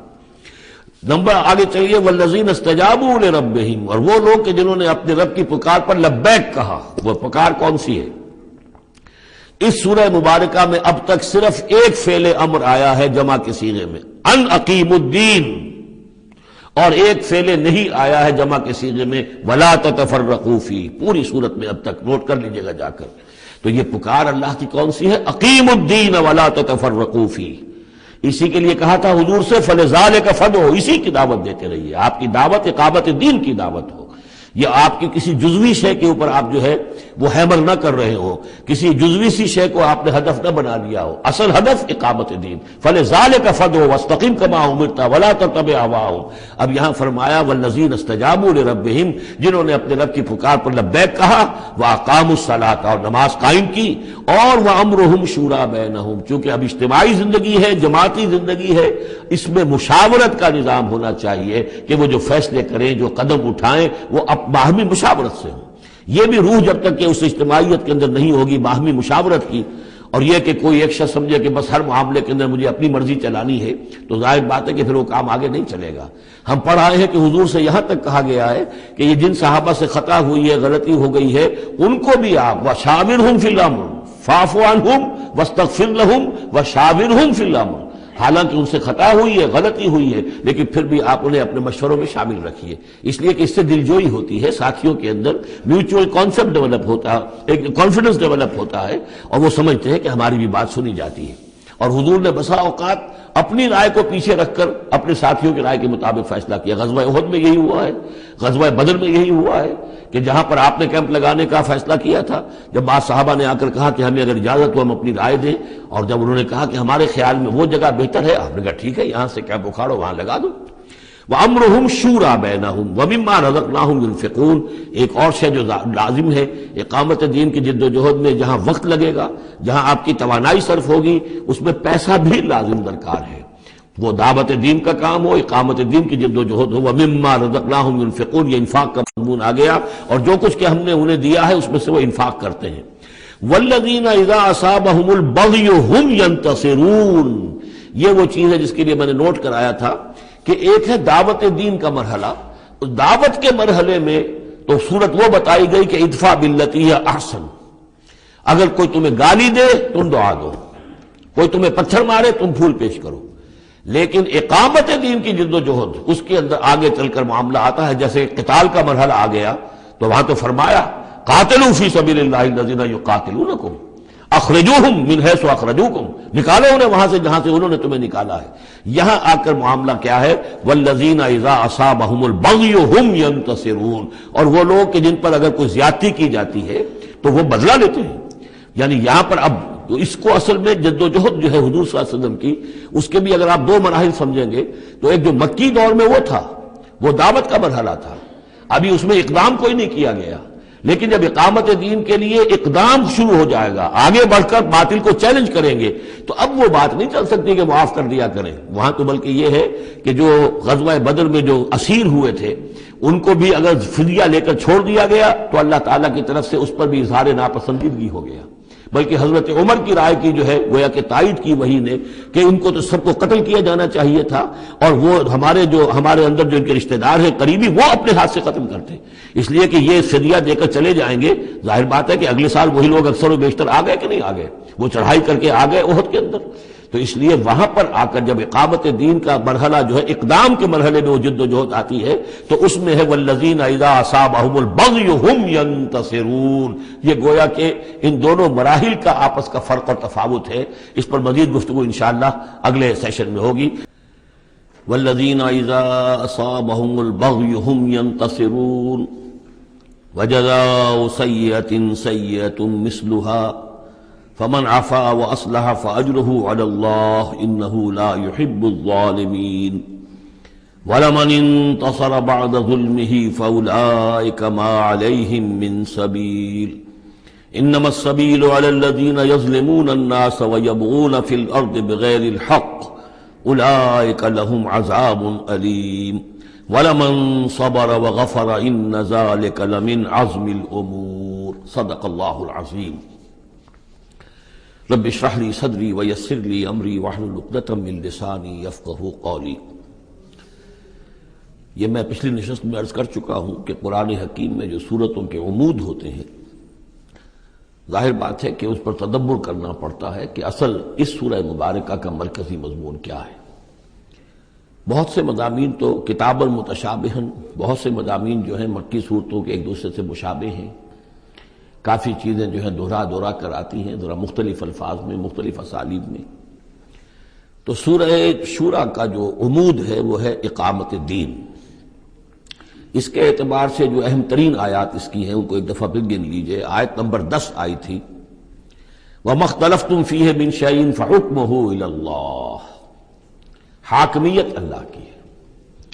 نمبر آگے چلیے. وَالَّذِينَ اسْتَجَابُوا لِرَبِّهِمْ اور وہ لوگ کہ جنہوں نے اپنے رب کی پکار پر لبیک کہا. وہ پکار کون سی ہے؟ اس سورہ مبارکہ میں اب تک صرف ایک فعل امر آیا ہے جمع کے صیغے میں، ان اقیم الدین، اور ایک فعل نہیں آیا ہے جمع کے صیغے میں ولا تتفرقوا فیہ. پوری صورت میں اب تک نوٹ کر لیجئے گا جا کر. تو یہ پکار اللہ کی کون سی ہے؟ اقیم الدین ولا تتفرقوا فیہ. اسی کے لیے کہا تھا حضور سے فلذالک فدعوا، اسی کی دعوت دیتے رہیے. آپ کی دعوت اقامت دین کی دعوت ہو. یہ آپ کی کسی جزوی شے کے اوپر آپ جو ہے وہ ہیمر نہ کر رہے ہو، کسی جزوی سی شے کو آپ نے ہدف نہ بنا لیا ہو. اصل ہدف اقامت دین. فلذالک فدعوا واستقم کما امرت ولا تتبع اهواهم. اب یہاں فرمایا والذین استجابوا لربهم، جنہوں نے اپنے رب کی پکار پر لبیک کہا، واقاموا الصلاۃ اور نماز قائم کی، اور وامرهم شورى بینہم. چونکہ اب اجتماعی زندگی ہے، جماعتی زندگی ہے، اس میں مشاورت کا نظام ہونا چاہیے کہ وہ جو فیصلے کریں، جو قدم اٹھائیں، وہ باہمی مشاورت سے ہو. یہ بھی روح جب تک کہ اس اجتماعیت کے اندر نہیں ہوگی باہمی مشاورت کی، اور یہ کہ کوئی ایک شخص سمجھے کہ بس ہر معاملے کے اندر مجھے اپنی مرضی چلانی ہے، تو ظاہر بات ہے کہ پھر وہ کام آگے نہیں چلے گا. ہم پڑھ آئے ہیں کہ حضور سے یہاں تک کہا گیا ہے کہ یہ جن صحابہ سے خطا ہوئی ہے، غلطی ہو گئی ہے، ان کو بھی آپ وشاورہم فی الامر فاعف عنہم واستغفر لہم وشاورہم فی الامر. حالانکہ ان سے خطا ہوئی ہے، غلطی ہوئی ہے، لیکن پھر بھی آپ انہیں اپنے مشوروں میں شامل رکھیے. اس لیے کہ اس سے دلجوئی ہوتی ہے، ساتھیوں کے اندر میوچول کانسیپٹ ڈیولپ ہوتا ہے، ایک کانفیڈنس ڈیولپ ہوتا ہے، اور وہ سمجھتے ہیں کہ ہماری بھی بات سنی جاتی ہے. اور حضور نے بسا اوقات اپنی رائے کو پیچھے رکھ کر اپنے ساتھیوں کی رائے کے مطابق فیصلہ کیا. غزوہ احد میں یہی ہوا ہے، غزوہ بدر میں یہی ہوا ہے کہ جہاں پر آپ نے کیمپ لگانے کا فیصلہ کیا تھا، جب بعض صحابہ نے آ کر کہا کہ ہمیں اگر اجازت ہو ہم اپنی رائے دیں، اور جب انہوں نے کہا کہ ہمارے خیال میں وہ جگہ بہتر ہے، آپ نے کہا ٹھیک ہے یہاں سے کیمپ اکھاڑو، وہاں لگا دو. وَأَمْرُهُمْ شُورَى بَيْنَهُمْ وَمِمَّا رَزَقْنَاهُمْ يُنْفِقُونَ. ایک اور شے جو لازم ہے اقامت دین کی جد و جہد میں، جہاں وقت لگے گا، جہاں آپ کی توانائی صرف ہوگی، اس میں پیسہ بھی لازم درکار ہے. وہ دعوت دین کا کام ہو، اقامت دین کی جد و جہد ہو. وَمِمَّا رَزَقْنَاهُمْ يُنْفِقُونَ، یہ انفاق کا مضمون آ گیا، اور جو کچھ کہ ہم نے انہیں دیا ہے اس میں سے وہ انفاق کرتے ہیں. وَالَّذِينَ إِذَا أَصَابَهُمُ الْبَغْيُ هُمْ يَنْتَصِرُونَ. یہ وہ چیز ہے جس کے لیے میں نے نوٹ کرایا تھا کہ ایک ہے دعوت دین کا مرحلہ. اس دعوت کے مرحلے میں تو صورت وہ بتائی گئی کہ ادفع باللتی ہی احسن. اگر کوئی تمہیں گالی دے تم دعا دو، کوئی تمہیں پتھر مارے تم پھول پیش کرو. لیکن اقامت دین کی جد و جہد، اس کے اندر آگے چل کر معاملہ آتا ہے. جیسے قتال کا مرحلہ آ گیا تو وہاں تو فرمایا قاتلوا فی سبیل اللہ الذین یقاتلونکم اخرجوہم من حیث اخرجوکم، نکالو انہیں وہاں سے جہاں سے انہوں نے تمہیں نکالا ہے. یہاں آ کر معاملہ کیا ہے؟ والذین اذا اصابہم البغی ہم ینتصرون. اور وہ لوگ کہ جن پر اگر کوئی زیادتی کی جاتی ہے تو وہ بدلہ لیتے ہیں. یعنی یہاں پر اب اس کو اصل میں جد و جہد جو ہے حضور صلی اللہ علیہ وسلم کی، اس کے بھی اگر آپ دو مراحل سمجھیں گے تو ایک جو مکی دور میں وہ تھا، وہ دعوت کا مرحلہ تھا، ابھی اس میں اقدام کوئی نہیں کیا گیا. لیکن جب اقامت دین کے لیے اقدام شروع ہو جائے گا، آگے بڑھ کر باطل کو چیلنج کریں گے، تو اب وہ بات نہیں چل سکتی کہ معاف کر دیا کریں. وہاں تو بلکہ یہ ہے کہ جو غزوہ بدر میں جو اسیر ہوئے تھے ان کو بھی اگر فدیہ لے کر چھوڑ دیا گیا تو اللہ تعالیٰ کی طرف سے اس پر بھی اظہار ناپسندیدگی ہو گیا. بلکہ حضرت عمر کی رائے کی جو ہے گویا کہ تائید کی وہی نے کہ ان کو تو سب کو قتل کیا جانا چاہیے تھا، اور وہ ہمارے اندر جو ان کے رشتہ دار ہیں قریبی، وہ اپنے ہاتھ سے ختم کرتے، اس لیے کہ یہ فدیہ دے کر چلے جائیں گے. ظاہر بات ہے کہ اگلے سال وہی لوگ اکثر و بیشتر آ گئے کہ نہیں آ گئے، وہ چڑھائی کر کے آ گئے احد کے اندر. تو اس لیے وہاں پر آ کر جب اقامت دین کا مرحلہ جو ہے اقدام کے مرحلے میں وہ جد و جہد آتی ہے تو اس میں ہے والذین اذا اصابہم البغی ہم ینتصرون. یہ گویا کہ ان دونوں مراحل کا آپس کا فرق اور تفاوت ہے. اس پر مزید گفتگو انشاءاللہ اگلے سیشن میں ہوگی. والذین اذا اصابہم البغی ہم ینتصرون وجزاء سیئۃ سیئۃ مثلها فمن عفا واصلح فاجره على الله انه لا يحب الظالمين ولمن انتصر بعد ظلمه فاولئك ما عليهم من سبيل انما السبيل على الذين يظلمون الناس ويبغون في الارض بغير الحق اولئك لهم عذاب اليم ولمن صبر وغفر ان ذلك لمن عزم الامور. صدق الله العظيم. رب اشرح لي صدري ويسر لي امري واحلل عقدة من لساني يفقهوا قولي. یہ میں پچھلی نشست میں عرض کر چکا ہوں کہ قرآن حکیم میں جو صورتوں کے عمود ہوتے ہیں ظاہر بات ہے کہ اس پر تدبر کرنا پڑتا ہے کہ اصل اس سورہ مبارکہ کا مرکزی مضمون کیا ہے. بہت سے مضامین تو کتاب المتشابہن، بہت سے مضامین جو ہیں مکی صورتوں کے ایک دوسرے سے مشابہ ہیں. کافی چیزیں جو ہیں دہرا کر آتی ہیں ذرا مختلف الفاظ میں، مختلف اسالیب میں. تو سورہ شورى کا جو عمود ہے وہ ہے اقامت دین. اس کے اعتبار سے جو اہم ترین آیات اس کی ہیں ان کو ایک دفعہ پھر گن لیجئے. آیت نمبر 10 آئی تھی وَمَا اخْتَلَفْتُمْ فِيهِ مِنْ شَيْءٍ فَحُكْمُهُ إِلَى اللَّهِ. حاکمیت اللہ کی ہے،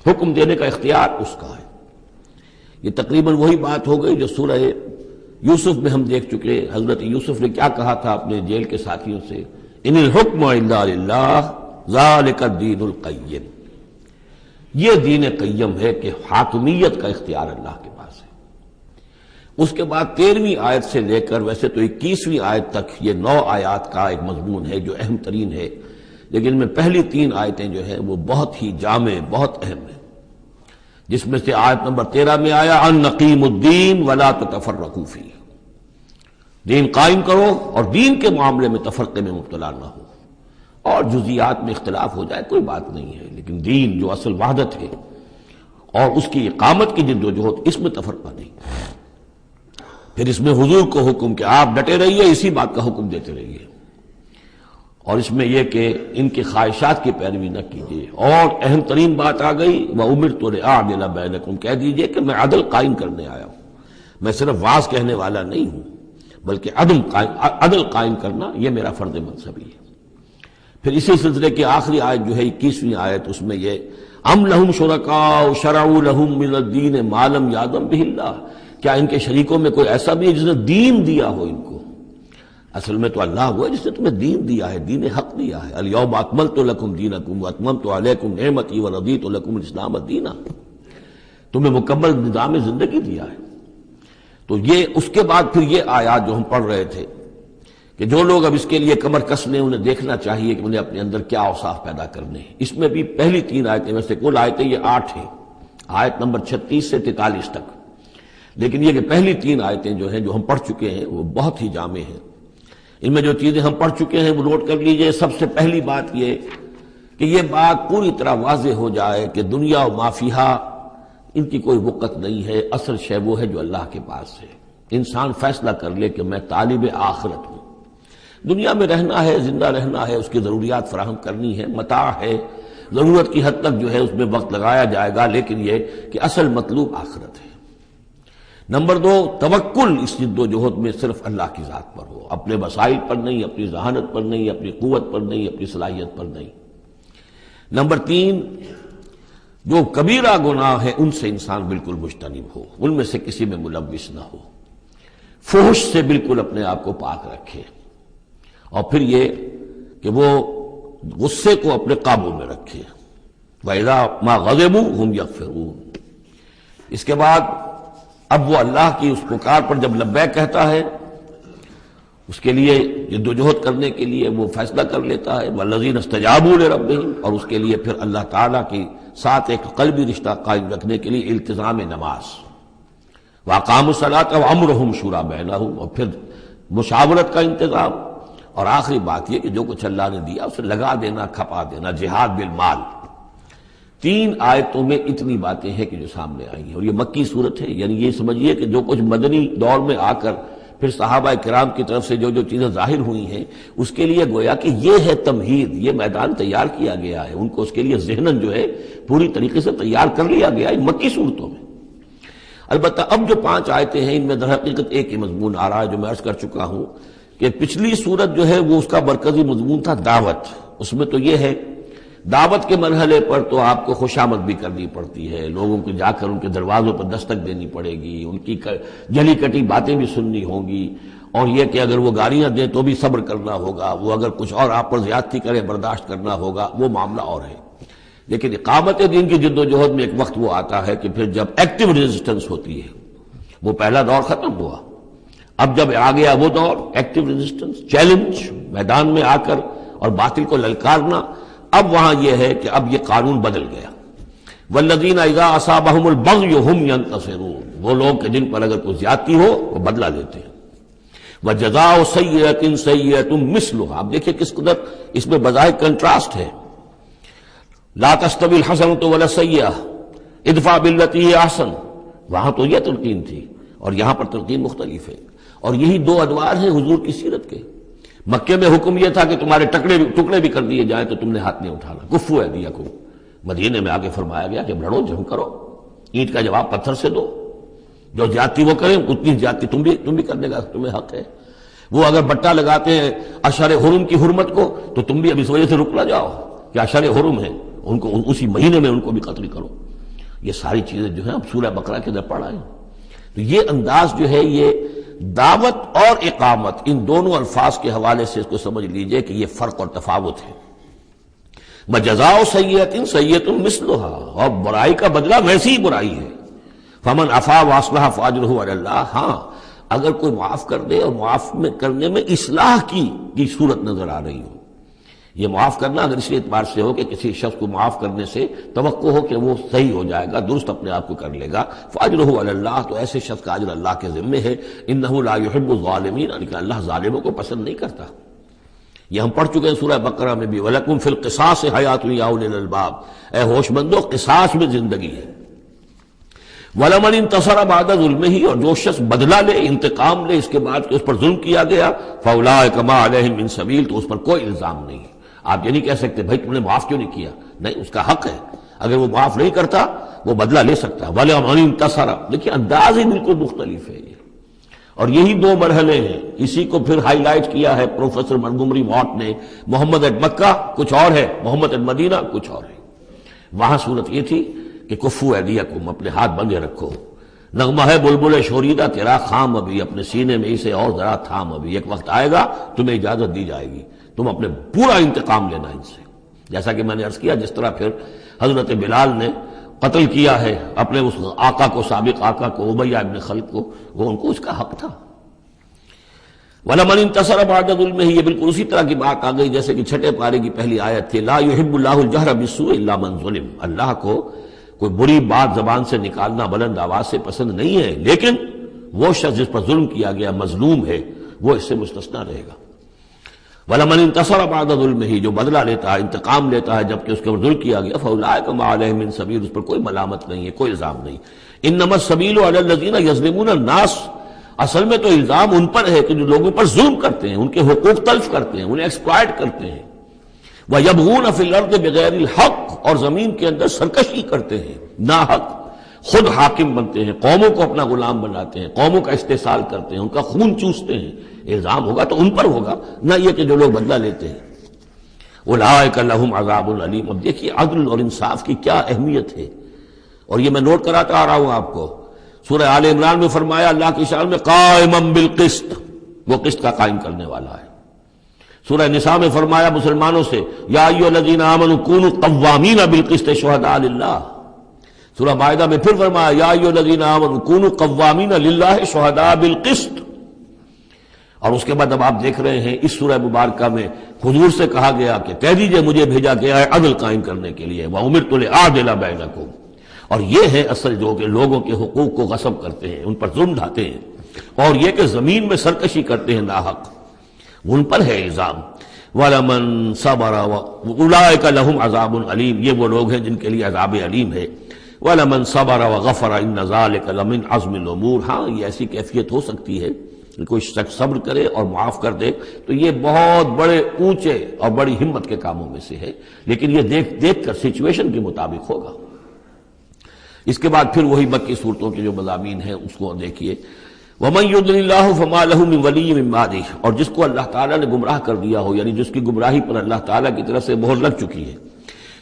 حکم دینے کا اختیار اس کا ہے. یہ تقریباً وہی بات ہو گئی جو سورہ یوسف میں ہم دیکھ چکے. حضرت یوسف نے کیا کہا تھا اپنے جیل کے ساتھیوں سے؟ ان الحکم الا للہ ذالک الدین القیم. یہ دین قیم ہے کہ حاکمیت کا اختیار اللہ کے پاس ہے. اس کے بعد 13ویں آیت سے لے کر ویسے تو 21ویں آیت تک یہ 9 آیات کا ایک مضمون ہے جو اہم ترین ہے، لیکن ان میں پہلی 3 آیتیں جو ہیں وہ بہت ہی جامع، بہت اہم ہیں. جس میں سے آیت نمبر 13 میں آیا ان نقیم الدین ولا تتفرقوا فیہ. دین قائم کرو اور دین کے معاملے میں تفرقے میں مبتلا نہ ہو. اور جزیات میں اختلاف ہو جائے کوئی بات نہیں ہے، لیکن دین جو اصل وحدت ہے اور اس کی اقامت کی جد و جہد، اس میں تفرقہ نہیں. پھر اس میں حضور کو حکم کہ آپ ڈٹے رہیے، اسی بات کا حکم دیتے رہیے. اور اس میں یہ کہ ان کی خواہشات کی پیروی نہ کیجیے. اور اہم ترین بات آ گئی وَأُمِرْتُ لِأَعْدِلَ بَيْنَكُمْ. کہہ دیجئے کہ میں عدل قائم کرنے آیا ہوں. میں صرف واعظ کہنے والا نہیں ہوں بلکہ عدل قائم کرنا یہ میرا فرض منصبی ہے. پھر اسی سلسلے کی آخری آیت جو ہے 21ویں آیت، اس میں یہ ام لہم شرکاء شرعوا لہم من الدین ما لم یأذن بہ اللہ. کیا ان کے شریکوں میں کوئی ایسا بھی ہے جس نے دین دیا ہو ان کو؟ اصل میں تو اللہ ہوا ہے جس نے تمہیں دین دیا ہے، دین حق دیا ہے. الیوم اکملت لکم دینکم واتممت علیکم نعمتی ورضیت لکم الاسلام دینا. تمہیں مکمل نظام زندگی دیا ہے. تو یہ اس کے بعد پھر یہ آیات جو ہم پڑھ رہے تھے کہ جو لوگ اب اس کے لیے کمر کس لیں انہیں دیکھنا چاہیے کہ انہیں اپنے اندر کیا اوصاف پیدا کرنے ہیں. اس میں بھی پہلی 3 آیتیں میں سے کل آیتیں یہ 8 ہیں، آیت نمبر 36 سے 43 تک. لیکن یہ کہ پہلی 3 آیتیں جو ہیں جو ہم پڑھ چکے ہیں وہ بہت ہی جامع ہیں. ان میں جو چیزیں ہم پڑھ چکے ہیں وہ نوٹ کر لیجئے. سب سے پہلی بات یہ کہ یہ بات پوری طرح واضح ہو جائے کہ دنیا و ما فیہا ان کی کوئی وقت نہیں ہے. اصل شے وہ ہے جو اللہ کے پاس ہے. انسان فیصلہ کر لے کہ میں طالب آخرت ہوں. دنیا میں رہنا ہے، زندہ رہنا ہے، اس کی ضروریات فراہم کرنی ہے، متاع ہے، ضرورت کی حد تک جو ہے اس میں وقت لگایا جائے گا، لیکن یہ کہ اصل مطلوب آخرت ہے. نمبر 2، توکل اس جد و جہد میں صرف اللہ کی ذات پر ہو، اپنے وسائل پر نہیں، اپنی ذہانت پر نہیں، اپنی قوت پر نہیں، اپنی صلاحیت پر نہیں. نمبر 3، جو کبیرہ گناہ ہے ان سے انسان بالکل مجتنب ہو، ان میں سے کسی میں ملوث نہ ہو. فحش سے بالکل اپنے آپ کو پاک رکھے. اور پھر یہ کہ وہ غصے کو اپنے قابو میں رکھے. وَإِذَا مَا غَضِبُوا هُمْ يَغْفِرُونَ. اس کے بعد اب وہ اللہ کی اس پکار پر جب لبیک کہتا ہے، اس کے لیے جد و جہد کرنے کے لیے وہ فیصلہ کر لیتا ہے وَالَّذِينَ اسْتَجَابُوا لِرَبِّهِمْ، اور اس کے لیے پھر اللہ تعالیٰ کی ساتھ ایک قلبی رشتہ قائم رکھنے کے لیے التزام نماز. وَأَقَامُوا الصَّلَاةَ وَأَمْرُهُمْ شُورَىٰ بَيْنَهُمْ، اور پھر مشاورت کا انتظام اور آخری بات یہ کہ جو کچھ اللہ نے دیا اسے لگا دینا، کھپا دینا، جہاد بالمال۔ 3 آیتوں میں اتنی باتیں ہیں کہ جو سامنے آئی ہیں، اور یہ مکی صورت ہے، یعنی یہ سمجھیے کہ جو کچھ مدنی دور میں آ کر پھر صحابہ کرام کی طرف سے جو جو چیزیں ظاہر ہوئی ہیں اس کے لیے گویا کہ یہ ہے تمہید، یہ میدان تیار کیا گیا ہے، ان کو اس کے لیے ذہناً جو ہے پوری طریقے سے تیار کر لیا گیا ہے مکی صورتوں میں۔ البتہ اب جو 5 آیتیں ہیں ان میں در حقیقت ایک ہی مضمون آ رہا ہے جو میں عرض کر چکا ہوں کہ پچھلی صورت جو ہے وہ اس کا مرکزی مضمون تھا دعوت۔ اس میں تو یہ ہے دعوت کے مرحلے پر تو آپ کو خوشامد بھی کرنی پڑتی ہے، لوگوں کو جا کر ان کے دروازوں پر دستک دینی پڑے گی، ان کی جلی کٹی باتیں بھی سننی ہوں گی، اور یہ کہ اگر وہ گالیاں دیں تو بھی صبر کرنا ہوگا، وہ اگر کچھ اور آپ پر زیادتی کرے برداشت کرنا ہوگا، وہ معاملہ اور ہے۔ لیکن اقامت دین کی جد و جہد میں ایک وقت وہ آتا ہے کہ پھر جب ایکٹیو ریزسٹنس ہوتی ہے، وہ پہلا دور ختم ہوا، اب جب آ گیا وہ دور ایکٹیو ریزسٹنس، چیلنج، میدان میں آ کر اور باطل کو للکارنا، اب وہاں یہ ہے کہ اب یہ قانون بدل گیا۔ والذین اذا اصابہم البغی ہم ینتصرون، وہ لوگ کہ جن پر اگر کوئی زیادتی ہو وہ بدلہ لیتے ہیں۔ وجزاء سیئۃ سیئۃ مثلھا، اب دیکھیں کس قدر اس میں بظاہر کنٹراسٹ ہے۔ لا تستوی الحسنۃ ولا السیئۃ ادفع بالتی ہی احسن، وہاں تو یہ تلقین تھی اور یہاں پر تلقین مختلف ہے، اور یہی 2 ادوار ہیں حضور کی سیرت کے۔ مکے میں حکم یہ تھا کہ تمہارے ٹکڑے بھی کر دیے جائیں تو تم نے ہاتھ نہیں اٹھانا، کفو ایدیکم۔ مدینے میں آگے فرمایا گیا کہ لڑو، جنگ کرو، اینٹ کا جواب پتھر سے دو، جو زیادتی وہ کریں اتنی زیادتی تم بھی کرنے کا تمہیں حق ہے۔ وہ اگر بٹا لگاتے ہیں اشہر حرم کی حرمت کو تو تم بھی اب اس وجہ سے رک نہ جاؤ کہ اشہر حرم ہے، ان کو اسی مہینے میں ان کو بھی قتل کرو۔ یہ ساری چیزیں جو ہیں اب سورہ بقرہ کے اندر پڑھا ہے۔ تو یہ انداز جو ہے یہ دعوت اور اقامت، ان دونوں الفاظ کے حوالے سے اس کو سمجھ لیجئے کہ یہ فرق اور تفاوت ہے۔ وجزاء سیئۃ سیئۃ مثلھا، اور برائی کا بدلہ ویسی ہی برائی ہے۔ فمن عفا واصلح فاجرہ علی اللہ، ہاں اگر کوئی معاف کر دے اور معاف کرنے میں اصلاح کی صورت نظر آ رہی ہو، یہ معاف کرنا اگر اسی اعتبار سے ہو کہ کسی شخص کو معاف کرنے سے توقع ہو کہ وہ صحیح ہو جائے گا، درست اپنے آپ کو کر لے گا، فاجرہ علی اللہ، تو ایسے شخص کا اجر اللہ کے ذمے ہے۔ انہ لا یحب الظالمین، یعنی کہ اللہ ظالموں کو پسند نہیں کرتا۔ یہ ہم پڑھ چکے ہیں سورہ بقرہ میں بھی، وَلَكُمْ فِي الْقِصَاصِ حَيَاةٌ يَا أُولِي الْأَلْبَابِ، اے ہوش مندو قصاص میں زندگی ہے۔ وَلَمَنِ انتَصَرَ بَعْدَ ظُلْمِهِ، اور جو شخص بدلہ لے، انتقام لے اس کے بعد کہ اس پر ظلم کیا گیا، فَأُولَٰئِكَ مَا عَلَيْهِم مِّن سَبِيلٍ، تو اس پر کوئی الزام نہیں ہے۔ آپ یہ نہیں کہہ سکتے بھائی تم نے معاف کیوں نہیں کیا، نہیں، اس کا حق ہے، اگر وہ معاف نہیں کرتا وہ بدلہ لے سکتا ہے۔ وَلَمَنِ انتَصَرَ، دیکھیے انداز ہی بالکل مختلف ہے یہ، اور یہی 2 مرحلے ہیں۔ اسی کو پھر ہائی لائٹ کیا ہے پروفیسر منگومری واٹ نے، محمد ایٹ مکہ کچھ اور ہے، محمد ایٹ مدینہ کچھ اور ہے۔ وہاں صورت یہ تھی کہ کفو ایدیکم، اپنے ہاتھ بندھے رکھو، نغمہ ہے بلبل شوریدہ تیرا خام ابھی، اپنے سینے میں اسے اور ذرا تھام، ابھی ایک وقت آئے گا تمہیں اجازت دی جائے گی، تم اپنے پورا انتقام لینا ان سے۔ جیسا کہ میں نے عرض کیا، جس طرح پھر حضرت بلال نے قتل کیا ہے اپنے اس آقا کو، سابق آقا کو، امیہ ابن خلف کو، وہ ان کو اس کا حق تھا۔ وَلَمَنِ انتَصَرَ بَعْدَ ظُلْمِهِ، یہ بالکل اسی طرح کی بات آ گئی جیسے کہ 6 پارے کی پہلی آیت تھی، لا يحب اللہ الجہر بالسوء الا من ظلم، اللہ کو کوئی بری بات زبان سے نکالنا بلند آواز سے پسند نہیں ہے، لیکن وہ شخص جس پر ظلم کیا گیا مظلوم ہے وہ اس سے مستثنی رہے گا۔ وَلَمَنِ انتَصَرَ بَعْدَ ظُلْمِهِ، جو بدلہ لیتا ہے، انتقام لیتا ہے جبکہ اس کے اوپر ظلم کیا گیا، فَأُولَٰئِكَ مَا عَلَيْهِم مِّن سَبِيلٍ، اس پر کوئی ملامت نہیں ہے، کوئی الزام نہیں۔ إِنَّمَا السَّبِيلُ عَلَى الَّذِينَ يَظْلِمُونَ النَّاسَ، اصل میں تو الزام ان پر ہے کہ جو لوگوں پر ظلم کرتے ہیں، ان کے حقوق تلف کرتے ہیں، انہیں ایکسپلائٹ کرتے ہیں۔ وَيَبْغُونَ فِي الْأَرْضِ بِغَيْرِ الْحَقِّ، اور زمین کے اندر سرکشی کرتے ہیں، ناحق، خود حاکم بنتے ہیں، قوموں کو اپنا غلام بناتے ہیں، قوموں کا استحصال کرتے ہیں، ان کا خون چوستے ہیں۔ الزام ہوگا تو ان پر ہوگا، نہ یہ کہ جو لوگ بدلہ لیتے ہیں۔ اولئک لہم عذاب علیم، اب دیکھیے عدل اور انصاف کی کیا اہمیت ہے، اور یہ میں نوٹ کراتا آ رہا ہوں آپ کو۔ سورہ آل عمران میں فرمایا اللہ کی شان میں قائما بالقسط، وہ قسط کا قائم کرنے والا ہے۔ سورہ نساء میں فرمایا مسلمانوں سے یا ایھا الذین آمنوا کونوا قوامین بالقسط شہداء للہ۔ سورہ مائدہ میں پھر فرمایا یا ایھا الذین آمنوا کونوا قوامین للہ شہداء بالقسط۔ اور اس کے بعد اب آپ دیکھ رہے ہیں اس سورہ مبارکہ میں حضور سے کہا گیا کہ کہہ دیجئے مجھے بھیجا گیا ہے عدل قائم کرنے کے لیے، وَأُمِرْتُ لِأَعْدِلَ بَيْنَكُمْ، اور یہ ہے اصل جو کہ لوگوں کے حقوق کو غصب کرتے ہیں، ان پر ظلم ڈھاتے ہیں، اور یہ کہ زمین میں سرکشی کرتے ہیں ناحق۔ ان پر ہے الزام. وَلَمَنْ صَبَرَ أُولَٰئِكَ لَهُمْ عَذَابٌ عَلِيمٌ، یہ وہ لوگ ہیں جن کے لیے عذاب علیم ہے. وَلَمَنْ صَبَرَ وَغَفَرَ إِنَّ ذَلِكَ لَمِنْ عَزْمِ الْأُمُورِ، ہاں یہ ایسی کیفیت ہو سکتی ہے کہ کوئی شخص صبر کرے اور معاف کر دے تو یہ بہت بڑے اونچے اور بڑی ہمت کے کاموں میں سے ہے، لیکن یہ دیکھ کر سچویشن کے مطابق ہوگا. اس کے بعد پھر وہی مکی صورتوں کے جو مضامین ہیں اس کو دیکھیے. وَمَن يُضْلِلِ اللَّهُ فَمَا لَهُ مِن وَلِيٍّ مِّن بَعْدِهِ، اور جس کو اللہ تعالیٰ نے گمراہ کر دیا ہو، یعنی جس کی گمراہی پر اللہ تعالیٰ کی طرف سے مہر لگ چکی ہے،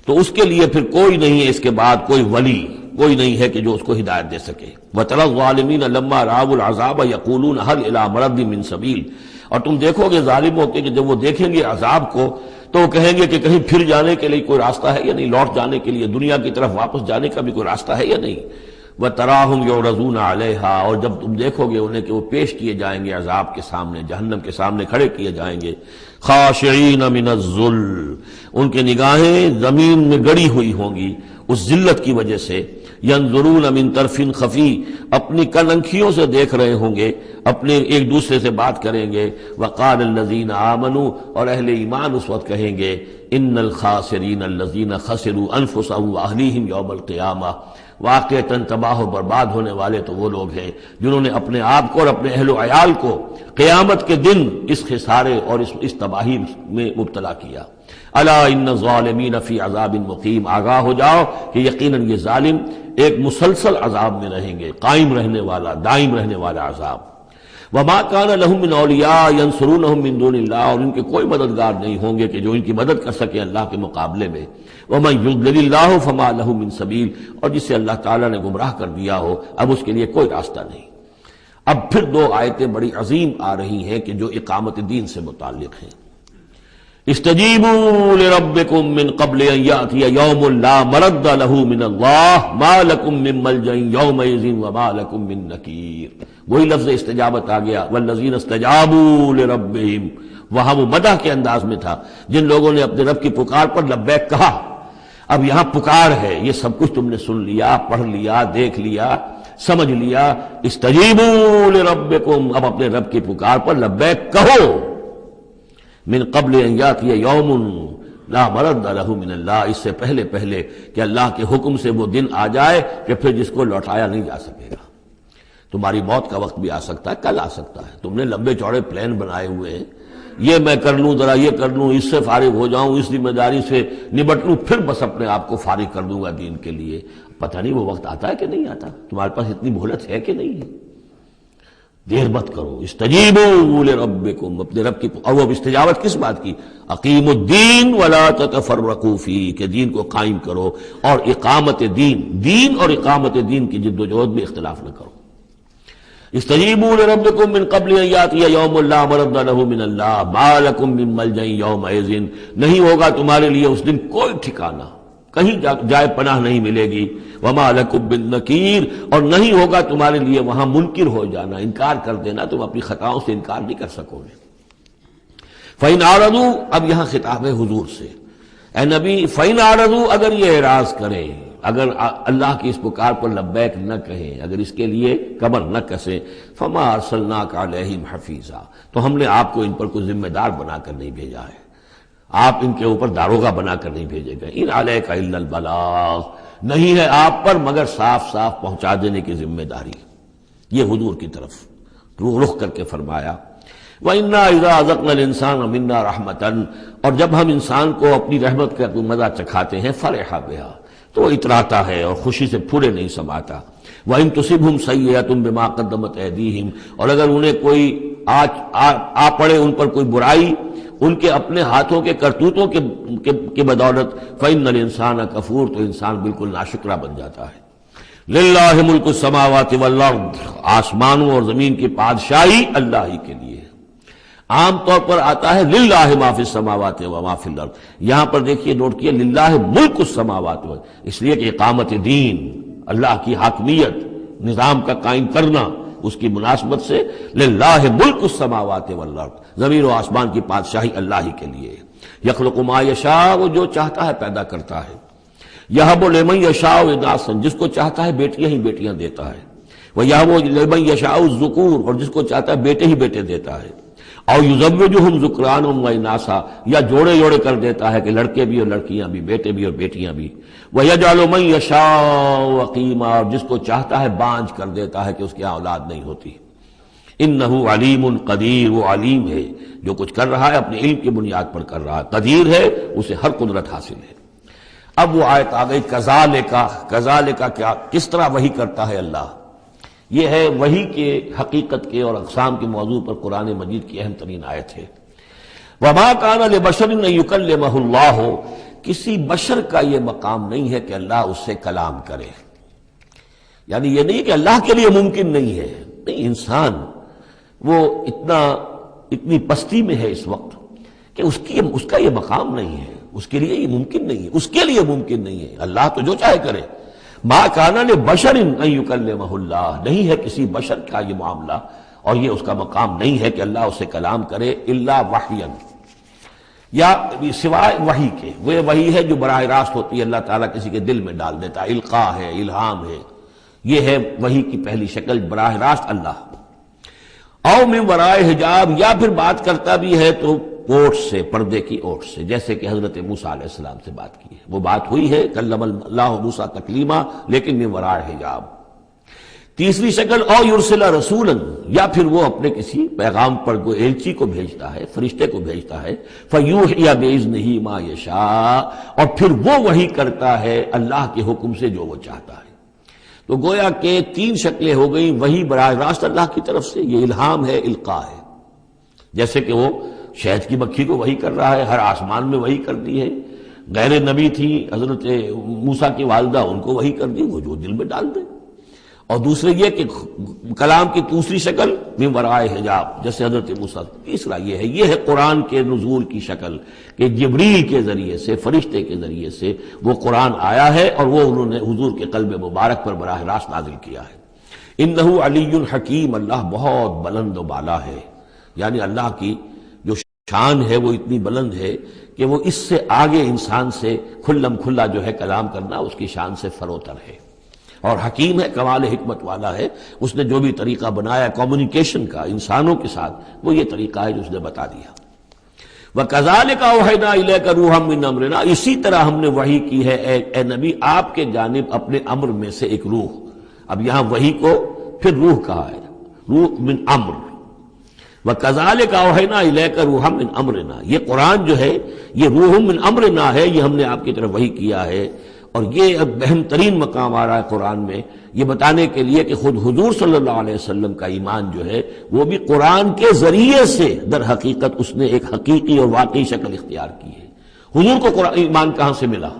تو اس کے لیے پھر کوئی نہیں ہے اس کے بعد کوئی ولی، کوئی نہیں ہے کہ جو اس کو ہدایت دے سکے. وَتَرَى الظَّالِمِينَ لَمَّا رَأَوُا الْعَذَابَ يَقُولُونَ هَلْ إِلَىٰ مَرَدٍ مِّن سَبِيلٍ، اور تم دیکھو گے ظالموں کے کہ جب وہ دیکھیں گے عذاب کو تو وہ کہیں گے کہ کہیں پھر جانے کے لیے کوئی راستہ ہے یا نہیں، لوٹ جانے کے لیے دنیا کی طرف واپس جانے کا بھی کوئی راستہ ہے یا نہیں. وَتَرَاهُمْ يُعْرَضُونَ عَلَيْهَا، اور جب تم دیکھو گے انہیں کہ وہ پیش کیے جائیں گے عذاب کے سامنے، جہنم کے سامنے کھڑے کیے جائیں گے. خاشعین من الذل، ان کے نگاہیں زمین میں گڑی ہوئی ہوں گی اس ذلت کی وجہ سے. ینظرون من طرف خفی، اپنی کننکھیوں سے دیکھ رہے ہوں گے، اپنے ایک دوسرے سے بات کریں گے. وقال الذین آمنوا، اور اہل ایمان اس وقت کہیں گے ان الخاسرین الذین خسروا انفسهم واہلیہم یوم القیامہ، واقعتاً تباہ و برباد ہونے والے تو وہ لوگ ہیں جنہوں نے اپنے آپ کو اور اپنے اہل و عیال کو قیامت کے دن اس خسارے اور اس تباہی میں مبتلا کیا. الا ان الظالمین فی عذاب مقیم، آگاہ ہو جاؤ کہ یقیناً یہ ظالم ایک مسلسل عذاب میں رہیں گے، قائم رہنے والا، دائم رہنے والا عذاب. وما كان لهم من اولیاء ينصرونهم من دون اللہ، اور ان کے کوئی مددگار نہیں ہوں گے کہ جو ان کی مدد کر سکے اللہ کے مقابلے میں. ومن يضلل اللہ فما له من سبیل، اور جسے اللہ تعالیٰ نے گمراہ کر دیا ہو اب اس کے لیے کوئی راستہ نہیں. اب پھر دو آیتیں بڑی عظیم آ رہی ہیں کہ جو اقامت دین سے متعلق ہیں. استجیبوا لربکم من قبل ان یأتی یوم لا مرد له من اللہ ما لکم من ملجأ یومئذ وما لکم من نکیر. وہی لفظ استجابت آ گیا، والذین استجابوا لربہم، وہاں وہ مدح کے انداز میں تھا جن لوگوں نے اپنے رب کی پکار پر لبیک کہا. اب یہاں پکار ہے، یہ سب کچھ تم نے سن لیا، پڑھ لیا، دیکھ لیا، سمجھ لیا. استجیبوا لربکم، اب اپنے رب کی پکار پر لبیک کہو. من قبل ان یاتی یوم لا مرد له من اللہ، اس سے پہلے کہ اللہ کے حکم سے وہ دن آ جائے کہ پھر جس کو لوٹایا نہیں جا سکے گا. تمہاری موت کا وقت بھی آ سکتا ہے، کل آ سکتا ہے. تم نے لمبے چوڑے پلان بنائے ہوئے ہیں، یہ میں کر لوں، ذرا یہ کر لوں، اس سے فارغ ہو جاؤں، اس ذمہ داری سے نبٹ لوں، پھر بس اپنے آپ کو فارغ کر دوں گا دین کے لیے. پتہ نہیں وہ وقت آتا ہے کہ نہیں آتا، تمہارے پاس اتنی مہلت ہے کہ نہیں ہے. دیر مت کرو. استجیبوا لربکم، اپنے رب کی، اور وہ استجابت کس بات کی؟ اقیموا الدین ولا تتفرقوا فیہ، کہ دین کو قائم کرو اور اقامت دین اور اقامت دین کی جد و جہد میں اختلاف نہ کرو. استجیبوا لربکم من قبل ان یاتی یوم لا مرد له من اللہ ما لکم من ملجأ یومئذ، نہیں ہوگا تمہارے لیے اس دن کوئی ٹھکانہ، کہیں جائے پناہ نہیں ملے گی. وما لکم من نکیر، اور نہیں ہوگا تمہارے لیے وہاں منکر ہو جانا، انکار کر دینا، تم اپنی خطاؤں سے انکار نہیں کر سکو گے. فإن اعرضوا، اب یہاں خطاب ہے حضور سے، اے نبی، فإن اعرضوا، اگر یہ اعراض کریں، اگر اللہ کی اس پکار پر لبیک نہ کہیں، اگر اس کے لیے کمر نہ کسیں، فما ارسلناک علیہم حفیظا، تو ہم نے آپ کو ان پر کوئی ذمہ دار بنا کر نہیں بھیجا ہے، آپ ان کے اوپر داروغہ بنا کر نہیں بھیجے گئے. ان علیک الا البلاغ، نہیں ہے آپ پر مگر صاف پہنچا دینے کی ذمہ داری. یہ حضور کی طرف رخ کر کے فرمایا. وَإِنَّا إِذَا أَذَقْنَا الْإِنسَانَ مِنَّا رَحْمَةً، اور جب ہم انسان کو اپنی رحمت کا مزہ چکھاتے ہیں، فرح بہا، تو وہ اتراتا ہے اور خوشی سے پھولے نہیں سماتا. وَإِن تُصِبْهُمْ سَيِّئَةٌ بِمَا قَدَّمَتْ أَيْدِيهِمْ، اور اگر انہیں کوئی آ پڑے ان پر کوئی برائی ان کے اپنے ہاتھوں کے کرتوتوں کے بدولت، فَإِنَّ الْإِنسَانَ كَفُورٌ، تو انسان بالکل ناشکرا بن جاتا ہے. لِلَّهِ مُلْكُ السَّمَاوَاتِ وَالْأَرْضِ، آسمانوں اور زمین کی بادشاہی اللہ ہی کے لیے. عام طور پر آتا ہے للہ ما فی السماوات و ما فی الارض، یہاں پر دیکھیے نوٹ کیے للہ ملک السماوات، اس لیے کہ اقامت دین، اللہ کی حاکمیت، نظام کا قائم کرنا، اس کی مناسبت سے للہ ملک السماوات والارض، زمین و آسمان کی بادشاہی اللہ ہی کے لیے. یخلق ما یشاء، وہ جو چاہتا ہے پیدا کرتا ہے. یہب لمن یشاء اناثا، جس کو چاہتا ہے بیٹیاں ہی بیٹیاں دیتا ہے. ویہب لمن یشاء الذکور، اور جس کو چاہتا ہے بیٹے ہی بیٹے دیتا ہے. اور یزوجہم ذکرانا و اناسا، یا جوڑے جوڑے کر دیتا ہے کہ لڑکے بھی اور لڑکیاں بھی، بیٹے بھی اور بیٹیاں بھی، وَيَجْعَلُ مَن يَشَاءُ عَقِيمًا، اور جس کو چاہتا ہے بانجھ کر دیتا ہے کہ اس کی اولاد نہیں ہوتی۔ انہ علیم قدیر، وہ علیم ہے، جو کچھ کر رہا ہے اپنے علم کی بنیاد پر کر رہا ہے، قدیر ہے، اسے ہر قدرت حاصل ہے۔ اب وہ آیت آ گئی کذالک کیا، کس طرح وحی کرتا ہے اللہ۔ یہ ہے وحی کے حقیقت کے اور اقسام کے موضوع پر قرآن مجید کی اہم ترین آیت ہے۔ وما کان لبشر ان یکلمہ اللہ، کسی بشر کا یہ مقام نہیں ہے کہ اللہ اس سے کلام کرے، یعنی یہ نہیں کہ اللہ کے لیے ممکن نہیں ہے، نہیں، انسان وہ اتنی پستی میں ہے اس وقت کہ اس کا یہ مقام نہیں ہے، اس کے لیے یہ ممکن نہیں ہے، اس کے لیے ممکن نہیں ہے، اللہ تو جو چاہے کرے۔ ما کان لبشر ان یکلمہ اللہ، نہیں ہے کسی بشر کا یہ معاملہ اور یہ اس کا مقام نہیں ہے کہ اللہ اس سے کلام کرے، الا وحیا، یا سوائے وحی کے، وہ وحی ہے جو براہ راست ہوتی ہے، اللہ تعالیٰ کسی کے دل میں ڈال دیتا ہے، القاء ہے، الہام ہے، یہ ہے وحی کی پہلی شکل، براہ راست اللہ۔ او من ورائے حجاب، یا پھر بات کرتا بھی ہے تو اوٹ سے، پردے کی اوٹ سے، جیسے کہ حضرت موسیٰ علیہ السلام سے بات کی ہے، وہ بات ہوئی ہے، کلم اللہ موسیٰ تکلیما، لیکن من ورائے حجاب۔ تیسری شکل او یرسل رسولا، یا پھر وہ اپنے کسی پیغام پر کوئی ایلچی کو بھیجتا ہے، فرشتے کو بھیجتا ہے، فیوحی باذنہ ما یشاء، اور پھر وہ وحی کرتا ہے اللہ کے حکم سے جو وہ چاہتا ہے۔ تو گویا کہ تین شکلیں ہو گئیں، وحی براہ راست اللہ کی طرف سے، یہ الہام ہے، القاء ہے، جیسے کہ وہ شہد کی مکھی کو وحی کر رہا ہے، ہر آسمان میں وحی کر دی ہے۔ غیر نبی تھی حضرت موسیٰ کی والدہ، ان کو وحی کر دی، وہ جو دل میں ڈال دے۔ اور دوسرے یہ کہ کلام کی دوسری شکل من ورائے حجاب، جیسے حضرت موسیٰ۔ تیسرا یہ ہے قرآن کے نزول کی شکل، کہ جبریل کے ذریعے سے، فرشتے کے ذریعے سے وہ قرآن آیا ہے اور وہ انہوں نے حضور کے قلب مبارک پر براہ راست نازل کیا ہے۔ انہ علی حکیم، اللہ بہت بلند و بالا ہے، یعنی اللہ کی جو شان ہے وہ اتنی بلند ہے کہ وہ اس سے آگے انسان سے کھلم کھلا جو ہے کلام کرنا اس کی شان سے فروتر ہے، اور حکیم ہے، کمال حکمت والا ہے۔ اس نے جو بھی طریقہ بنایا کمیونیکیشن کا انسانوں کے ساتھ، وہ یہ طریقہ ہے جو اس نے بتا دیا۔ وَكَذَلِكَ أَوْحَيْنَا إِلَيْكَ رُوحًا مِّنْ أَمْرِنَا، اسی طرح ہم نے وحی کی ہے اے نبی آپ کے جانب اپنے امر میں سے ایک روح۔ اب یہاں وحی کو پھر روح کہا ہے، روح من امر۔ وَكَذَلِكَ أَوْحَيْنَا إِلَيْكَ رُوحًا مِّنْ أَمْرِنَا، یہ قرآن جو ہے یہ روح من امرنا ہے، یہ ہم نے آپ کی طرف وحی کیا ہے۔ اور یہ اب اہم ترین مقام آ رہا ہے قرآن میں، یہ بتانے کے لیے کہ خود حضور صلی اللہ علیہ وسلم کا ایمان جو ہے وہ بھی قرآن کے ذریعے سے در حقیقت اس نے ایک حقیقی اور واقعی شکل اختیار کی ہے۔ حضور کو قرآن ایمان کہاں سے ملا؟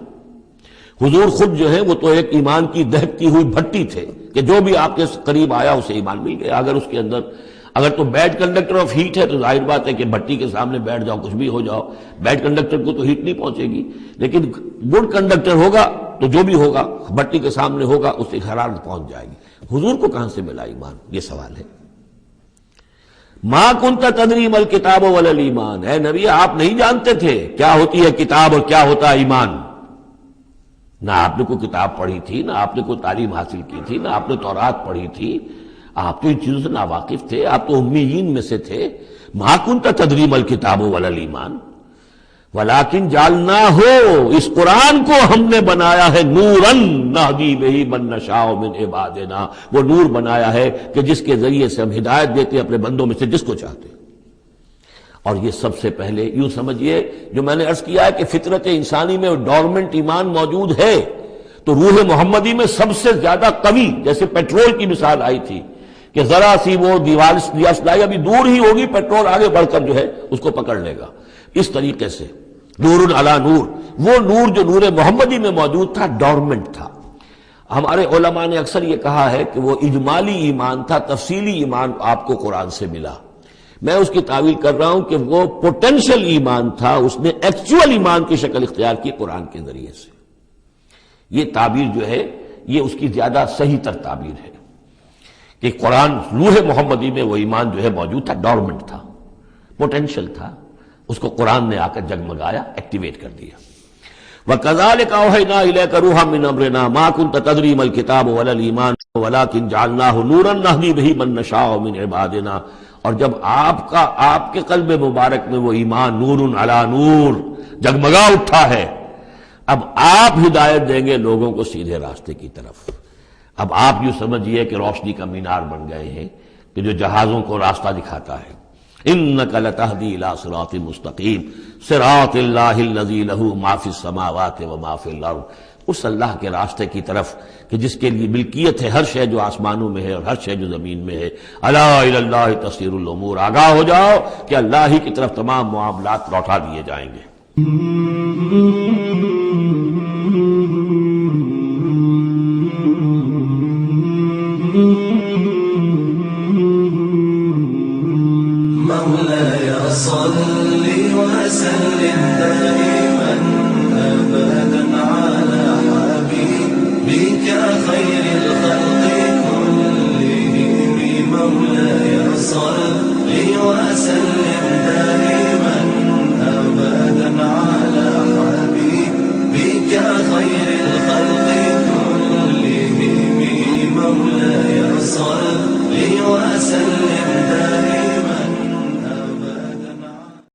حضور خود جو ہے وہ تو ایک ایمان کی دہکتی ہوئی بھٹی تھے کہ جو بھی آپ کے قریب آیا اسے ایمان مل گیا۔ اگر تو بیڈ کنڈکٹر آف ہیٹ ہے تو ظاہر بات ہے کہ بھٹی کے سامنے بیٹھ جاؤ، کچھ بھی ہو جاؤ، بیڈ کنڈکٹر کو تو ہیٹ نہیں پہنچے گی، لیکن گڈ کنڈکٹر ہوگا تو جو بھی ہوگا بھٹی کے سامنے ہوگا اس سے حرارت پہنچ جائے گی۔ حضور کو کہاں سے ملا ایمان؟ یہ سوال ہے۔ ما کنت تدری ما الکتاب ولا الایمان، اے نبی آپ نہیں جانتے تھے کیا ہوتی ہے کتاب اور کیا ہوتا ہے ایمان، نہ آپ نے کوئی کتاب پڑھی تھی، نہ آپ نے کوئی تعلیم حاصل کی تھی، نہ آپ نے تورات پڑھی تھی، آپ تو ان چیزوں سے ناواقف تھے، آپ تو امیین میں سے تھے۔ ما کنت تدری ما الکتاب ولا الایمان ولیکن جعلناہ، اس قرآن کو ہم نے بنایا ہے نوراً نہدی بہ من نشاء من عبادنا، وہ نور بنایا ہے کہ جس کے ذریعے سے ہم ہدایت دیتے ہیں اپنے بندوں میں سے جس کو چاہتے ہیں۔ اور یہ سب سے پہلے یوں سمجھیے، جو میں نے عرض کیا ہے کہ فطرت انسانی میں ڈورمنٹ ایمان موجود ہے، تو روح محمدی میں سب سے زیادہ قوی، جیسے پیٹرول کی مثال آئی تھی کہ ذرا سی وہ دیوار سلائی ابھی دور ہی ہوگی، پیٹرول آگے بڑھ کر جو ہے اس کو پکڑ لے گا۔ اس طریقے سے نور علی نور، وہ نور جو نور محمدی میں موجود تھا ڈورمنٹ تھا۔ ہمارے علماء نے اکثر یہ کہا ہے کہ وہ اجمالی ایمان تھا، تفصیلی ایمان آپ کو قرآن سے ملا۔ میں اس کی تعویل کر رہا ہوں کہ وہ پوٹینشل ایمان تھا، اس نے ایکچوئل ایمان کی شکل اختیار کی قرآن کے ذریعے سے۔ یہ تعبیر جو ہے یہ اس کی زیادہ صحیح تر تعبیر ہے کہ قرآن روح محمدی میں وہ ایمان جو ہے موجود تھا، ڈورمنٹ تھا، پوٹینشل تھا، اس کو قرآن نے آ کر جگمگایا، ایکٹیویٹ کر دیا۔ وَكَذَلِكَ أَوْحَيْنَا إِلَيْكَ رُوحًا مِّنْ أَمْرِنَا مَا كُنْتَ تَدْرِي مَا الْكِتَابُ وَلَا الْإِيمَانُ وَلَٰكِن جَعَلْنَاهُ نُورًا نَّهْدِي بِهِ مَن نَّشَاءُ مِنْ عِبَادِنَا، اور جب آپ کے قلب مبارک میں وہ ایمان نور علی نور جگمگا اٹھا ہے، اب آپ ہدایت دیں گے لوگوں کو سیدھے راستے کی طرف۔ اب آپ یوں سمجھیے کہ روشنی کا مینار بن گئے ہیں کہ جو جہازوں کو راستہ دکھاتا ہے۔ انک لتہدی الی صراط مستقیم صراط اللہ الذی لہ ما فی السماوات و ما فی الارض، اس اللہ کے راستے کی طرف کہ جس کے لیے ملکیت ہے ہر شے جو آسمانوں میں ہے اور ہر شے جو زمین میں ہے۔ الا الی اللہ تصیر الامور، آگاہ ہو جاؤ کہ اللہ ہی کی طرف تمام معاملات لوٹا دیے جائیں گے۔ مولاي صل وسلم دائما أبدا على حبيبك خير الخلق كلهم، مولاي صل وسلم دائما أبدا على حبيبك خير الخلق كلهم، مولاي صل وسلم